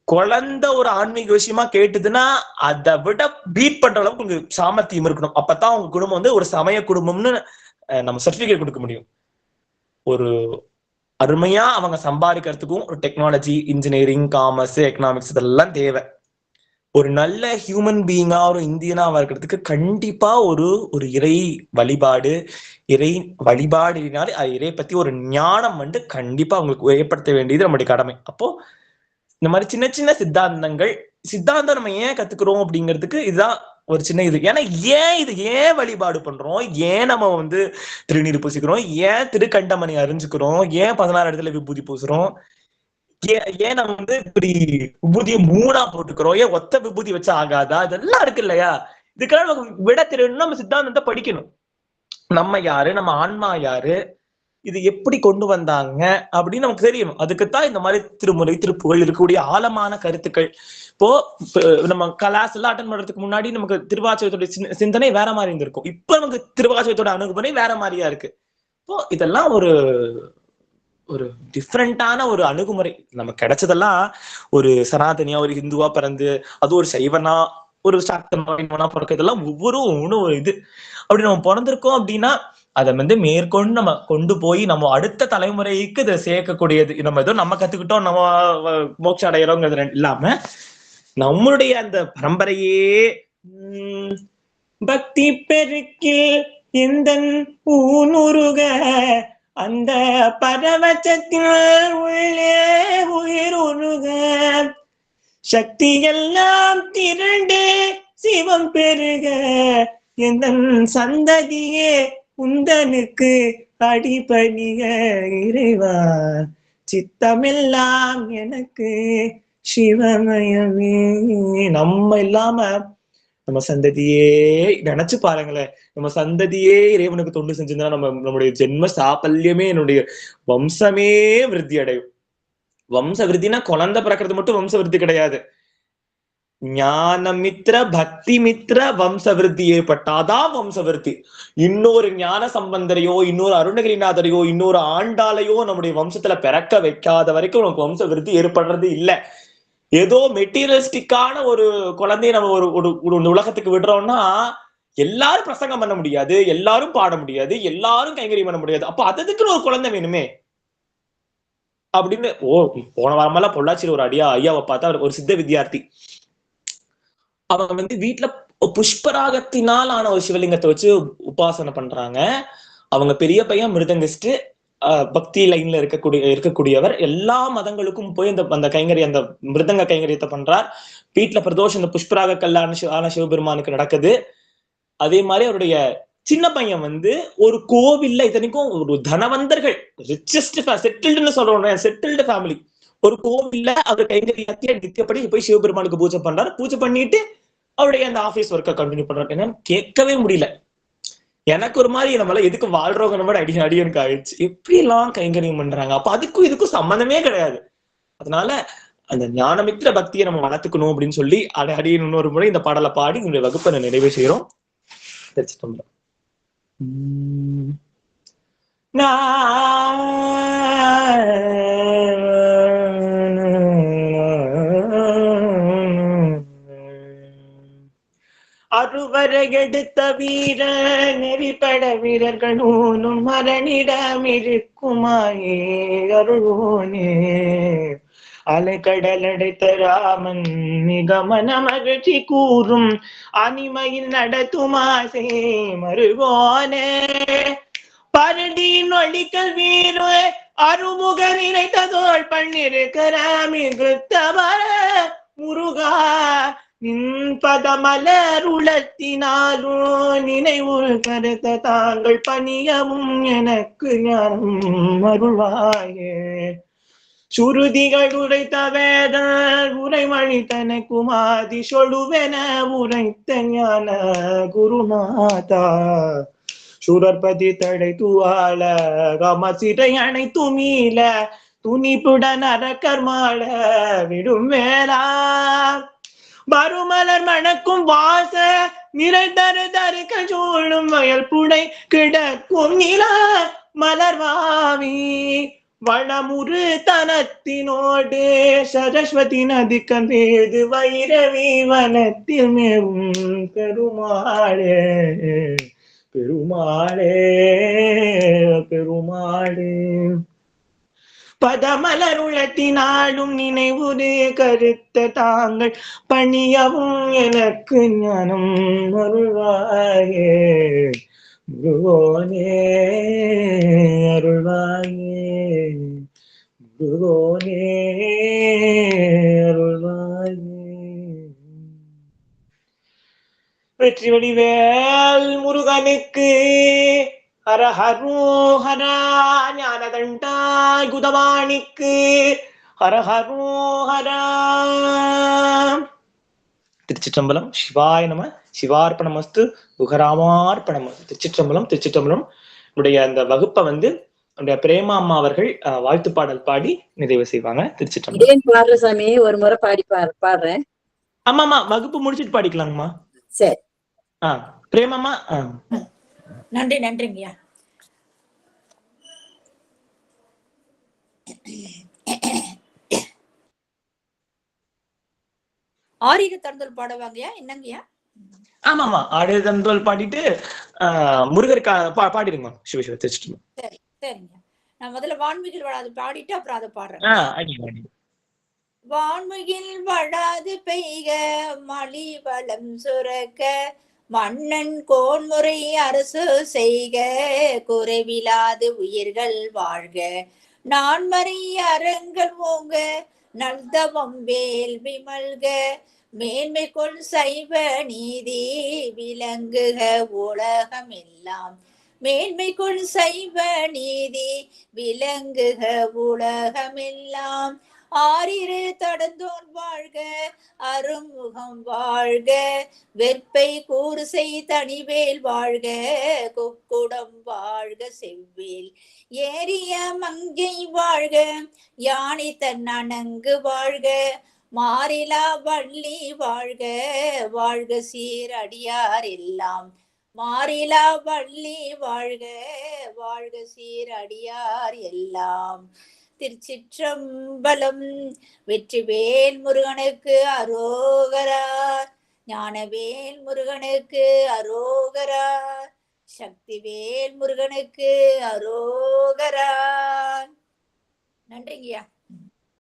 குழந்தை ஒரு ஆன்மீக விஷயமா கேட்டுதுன்னா அதை விட பீட் பண்ற அளவுக்கு உங்களுக்கு சாமர்த்தியம் இருக்கணும். அப்பதான் உங்க குடும்பம் ஒரு சமய குடும்பம்னு நம்ம சர்டிபிகேட் கொடுக்க முடியும். ஒரு அருமையா அவங்க சம்பாதிக்கிறதுக்கும் ஒரு டெக்னாலஜி, இன்ஜினியரிங், காமர்ஸ், எக்கனாமிக்ஸ் இதெல்லாம் தேவை. ஒரு நல்ல ஹியூமன் பீயிங்கா ஒரு இந்தியனா இருக்கிறதுக்கு கண்டிப்பா ஒரு இறை வழிபாடு, இறை பத்தி ஒரு ஞானம் கண்டிப்பா அவங்களுக்கு ஏற்படுத்த வேண்டியது நம்முடைய கடமை. அப்போ இந்த மாதிரி சின்ன சின்ன சித்தாந்தம் நம்ம ஏன் கத்துக்கிறோம் அப்படிங்கிறதுக்கு இதுதான் ஒரு சின்ன இது. ஏன்னா ஏன் வழிபாடு பண்றோம், ஏன் நம்ம திருநீர் பூசிக்கிறோம், ஏன் திருக்கண்டமணி அறிஞ்சுக்கிறோம், ஏன் 16 இடத்துல விபூதி பூசுறோம், ஏன் நம்ம இப்படி விபூதியை 3ஆ போட்டுக்கிறோம்? ஏன் ஒத்த விபூதி வச்சா ஆகாதா? இதெல்லாம் இருக்கு இல்லையா? இதுக்கெல்லாம் நமக்கு விட தெரியணும்னா நம்ம சித்தாந்தத்தை படிக்கணும். நம்ம யாரு, நம்ம ஆன்மா யாரு, இது எப்படி கொண்டு வந்தாங்க அப்படின்னு நமக்கு தெரியணும். அதுக்குத்தான் இந்த மாதிரி திருமுறை திருப்புகள் இருக்கக்கூடிய ஆழமான கருத்துக்கள். இப்போ நம்ம கிளாஸ் எல்லாம் அட்டன் பண்றதுக்கு முன்னாடி நமக்கு திருவாசகத்தோட சிந்தனை வேற மாதிரி இருந்திருக்கும். இப்ப நமக்கு திருவாசகத்தோட அணுகுமுறை வேற மாதிரியா இருக்கு. இப்போ இதெல்லாம் ஒரு டிஃப்ரெண்டான ஒரு அணுகுமுறை. நமக்கு கிடைச்சதெல்லாம் ஒரு சனாதனியா, ஒரு ஹிந்துவா பிறந்து, அது ஒரு சைவனா, ஒரு சாக்தனா பிறக்க, இதெல்லாம் ஒவ்வொரு ஒரு இது அப்படி நம்ம பிறந்திருக்கோம் அப்படின்னா அதை மேற்கொண்டு நம்ம கொண்டு போய் நம்ம அடுத்த தலைமுறைக்கு இதை சேர்க்கக்கூடியது. நம்ம ஏதோ நம்ம கத்துக்கிட்டோம், நம்ம மோட்சம் அடைகிறோங்கிறது இல்லாம நம்மளுடைய அந்த பரம்பரையே பக்தி பெருக்கில் எந்த ஊனுருக அந்த பரவச்சத்தில் உள்ளே உயிர் உருக சக்தி எல்லாம் திரண்டு சிவம் பெருக எந்த சந்ததியே உந்தனுக்கு அடிபணிக இறைவா சித்தமெல்லாம் எனக்கு சிவமயமே. நம்ம இல்லாம நம்ம சந்ததியே நினைச்சு பாருங்களேன், நம்ம சந்ததியே இறைவனுக்கு தொண்டு செஞ்சிருந்தா நம்முடைய ஜென்ம சாபல்யமே, என்னுடைய வம்சமே விருத்தி அடையும். வம்ச விருத்தினா குழந்தை பிறக்கிறது மட்டும் வம்ச விருத்தி கிடையாது. ஞானமித்ர பக்தி மித்ர வம்ச விருத்தி ஏற்பட்டாதான் வம்ச விருத்தி. இன்னொரு ஞான சம்பந்தரையோ, இன்னொரு அருணகிரிநாதரையோ, இன்னொரு ஆண்டாளையோ நம்முடைய வம்சத்துல பிறக்க வைக்காத வரைக்கும் நமக்கு வம்ச விருத்தி ஏற்படுறது இல்லை. ஏதோ மெட்டீரியலிஸ்டிக்கான ஒரு குழந்தைய நம்ம ஒரு உலகத்துக்கு விடுறோம்னா எல்லாரும் பிரசங்கம் பண்ண முடியாது, எல்லாரும் பாட முடியாது, எல்லாரும் கைங்கரியம் பண்ண முடியாது. அப்ப அதுக்குன்னு ஒரு குழந்தை வேணுமே அப்படின்னு. போன வாரமெல்லாம் பொள்ளாச்சியில் ஒரு ஐயாவை பார்த்தா, ஒரு சித்த வித்தியார்த்தி. அவங்க வீட்டுல புஷ்பராகத்தினால் ஆன ஒரு சிவலிங்கத்தை வச்சு உபாசனை பண்றாங்க. அவங்க பெரிய பையன் மிருதங்கிஸ்ட், பக்தி லைன்ல இருக்கக்கூடியவர். எல்லா மதங்களுக்கும் போய் அந்த கைங்கரி, அந்த மிருதங்க கைங்கரியத்தை பண்றார். வீட்டுல பிரதோஷம் இந்த புஷ்பராக கல்யாண சிவபெருமானுக்கு நடக்குது. அதே மாதிரி அவருடைய சின்ன பையன் ஒரு கோவில்ல, இத்தனைக்கும் ஒரு தனவந்தர்கள், ரிச்சஸ்ட் செட்டில்டுன்னு சொல்றோம், செட்டில்டு ஃபேமிலி, ஒரு கோவில்ல அவர் கைங்கரியத்தை நித்தியப்படி போய் சிவபெருமானுக்கு பூஜை பண்றாரு. பூஜை பண்ணிட்டு அவருடைய அந்த ஆபீஸ் ஒர்க்கை கண்டினியூ பண்றாரு. என்னன்னு கேட்கவே முடியல. எனக்கு ஒரு மாதிரி நம்மள எதுக்கு வாழ்றோங்கிற மாதிரி அடியனுக்கு ஆயிடுச்சு. எப்படி எல்லாம் கைங்கரியம் பண்றாங்க? அப்ப அதுக்கும் இதுக்கும் சம்பந்தமே கிடையாது. அதனால அந்த ஞானமித்திர பக்தியை நம்ம வளர்த்துக்கணும் அப்படின்னு சொல்லி அடியன் இன்னொரு முறை இந்த பாடலை பாடி உங்களுடைய வகுப்பை நிறைவு செய்யறோம். அறுவரை எடுத்த வீர நெறிப்பட வீரர்கள் நூலும் மரணிடம் இருக்குமாயே அருளோனே. அலைக்கடல் அடைத்த ராமன் நிகமன மகிழ்ச்சி கூறும் அனிமையில் நடத்துமாசே மருகோனே. பரடியின் ஒளிக்கல் வீர அருமுக நினைத்ததோள் பண்ணிருக்கிற மிகுத்தவர முருகா. பதமலர் உளத்தினாலும் நினைவு கருத்த தாங்கள் பணியவும் எனக்கு ஞானம் அருள்வாயே. சுருதிகள் உரைத்த வேத உரைமணி தனக்குமாதி சொலுவென உரைத்த ஞான குருநாதா. சுரற்பதி தடை துவால கமசிறை அணைத்து மீள துணிப்புடன் அரக்கர்மாள விடும் வேளா. மறுமலர் மணக்கும் வாச நிறை தரு தருக்க சூழும் வயல் புடை கிடக்கும் நில மலர்வாவி. வளமுறு தனத்தினோடு சரஸ்வதி நதிக்கன் வேது வைரவி வனத்தில் மேவும் பெருமாளே பெருமாளே பெருமாளே. பதமலர் உளத்தினாலும் நினைவுரு கருத்த தாங்கள் பணியவும் எனக்கு ஞானம் அருள்வாயே குருவோனே அருள்வாயே குருவோனே அருள்வாயே. வெற்றி வடிவேல் முருகனுக்கு ஹரஹரோ ஹரா. ஞானதண்டாய் குதவாணிக்கு ஹரஹரோஹரா. திருச்சிற்றம்பலம். சிவாய நம. சிவார்ப்பணமஸ்து. உகராமார்ப்பணமஸ்து. திருச்சிற்றம்பலம். திருச்சிற்றம்பலம். உடைய அந்த வகுப்பை வந்து நம்முடைய பிரேமா அம்மா அவர்கள் வாழ்த்து பாடல் பாடி நிறைவு செய்வாங்க. திருச்சிற்றம்பலம். பாடுற சாமி ஒரு முறை பாடுறேன். ஆமாமா, வகுப்பு முடிச்சிட்டு பாடிக்கலாங்கம்மா. சரி. பிரேமாம்மா. நன்றி நன்றிங்கய்யா. ஆரியக தந்தல் பாடுவாங்கயா, என்னங்கய்யா? ஆமாமா, ஆரிய தந்தல் பாடிட்டு முருகருக்கு பாடிடுங்க சிவசிவ. திருச்சிட்டு. சரி சரிங்க. நான் முதல்ல வான்மிகில் வளாது பாடிட்டு அப்புறம் அதை பாடுறேன். வான்மிகில் வளாது பெய்க மலி வளம் சுரக்க மன்னன் கோன்முறை அரசு செய்க குறைவிலாது உயிர்கள் வாழ்க நான்மறை அறங்கள் ஓங்க நல்தவம் வேள்வி மல்க மேன்மை கொள் சைவ நீதி விளங்குக உலகம் எல்லாம் மேன்மை கொள் சைவ நீதி விளங்குக உலகமெல்லாம் ஆறிரு தடந்தோன் வாழ்க அருமுகம் வாழ்க வெற்பை கூறுசை தனிவேல் வாழ்க குக்குடம் வாழ்க செவ்வேல் ஏரிய மங்கை வாழ்க யானை தன் அணங்கு வாழ்க மாறிலா வள்ளி வாழ்க வாழ்க சீரடியார் எல்லாம் மாறிலா வள்ளி வாழ்க வாழ்க சீரடியார் எல்லாம். திருச்சிற்றம்பலம். வெற்றிவேல் முருகனுக்கு அரோகரா. ஞானவேல் முருகனுக்கு அரோகரா. சக்திவேல் முருகனுக்கு அரோகரா. நன்றிங்கய்யா.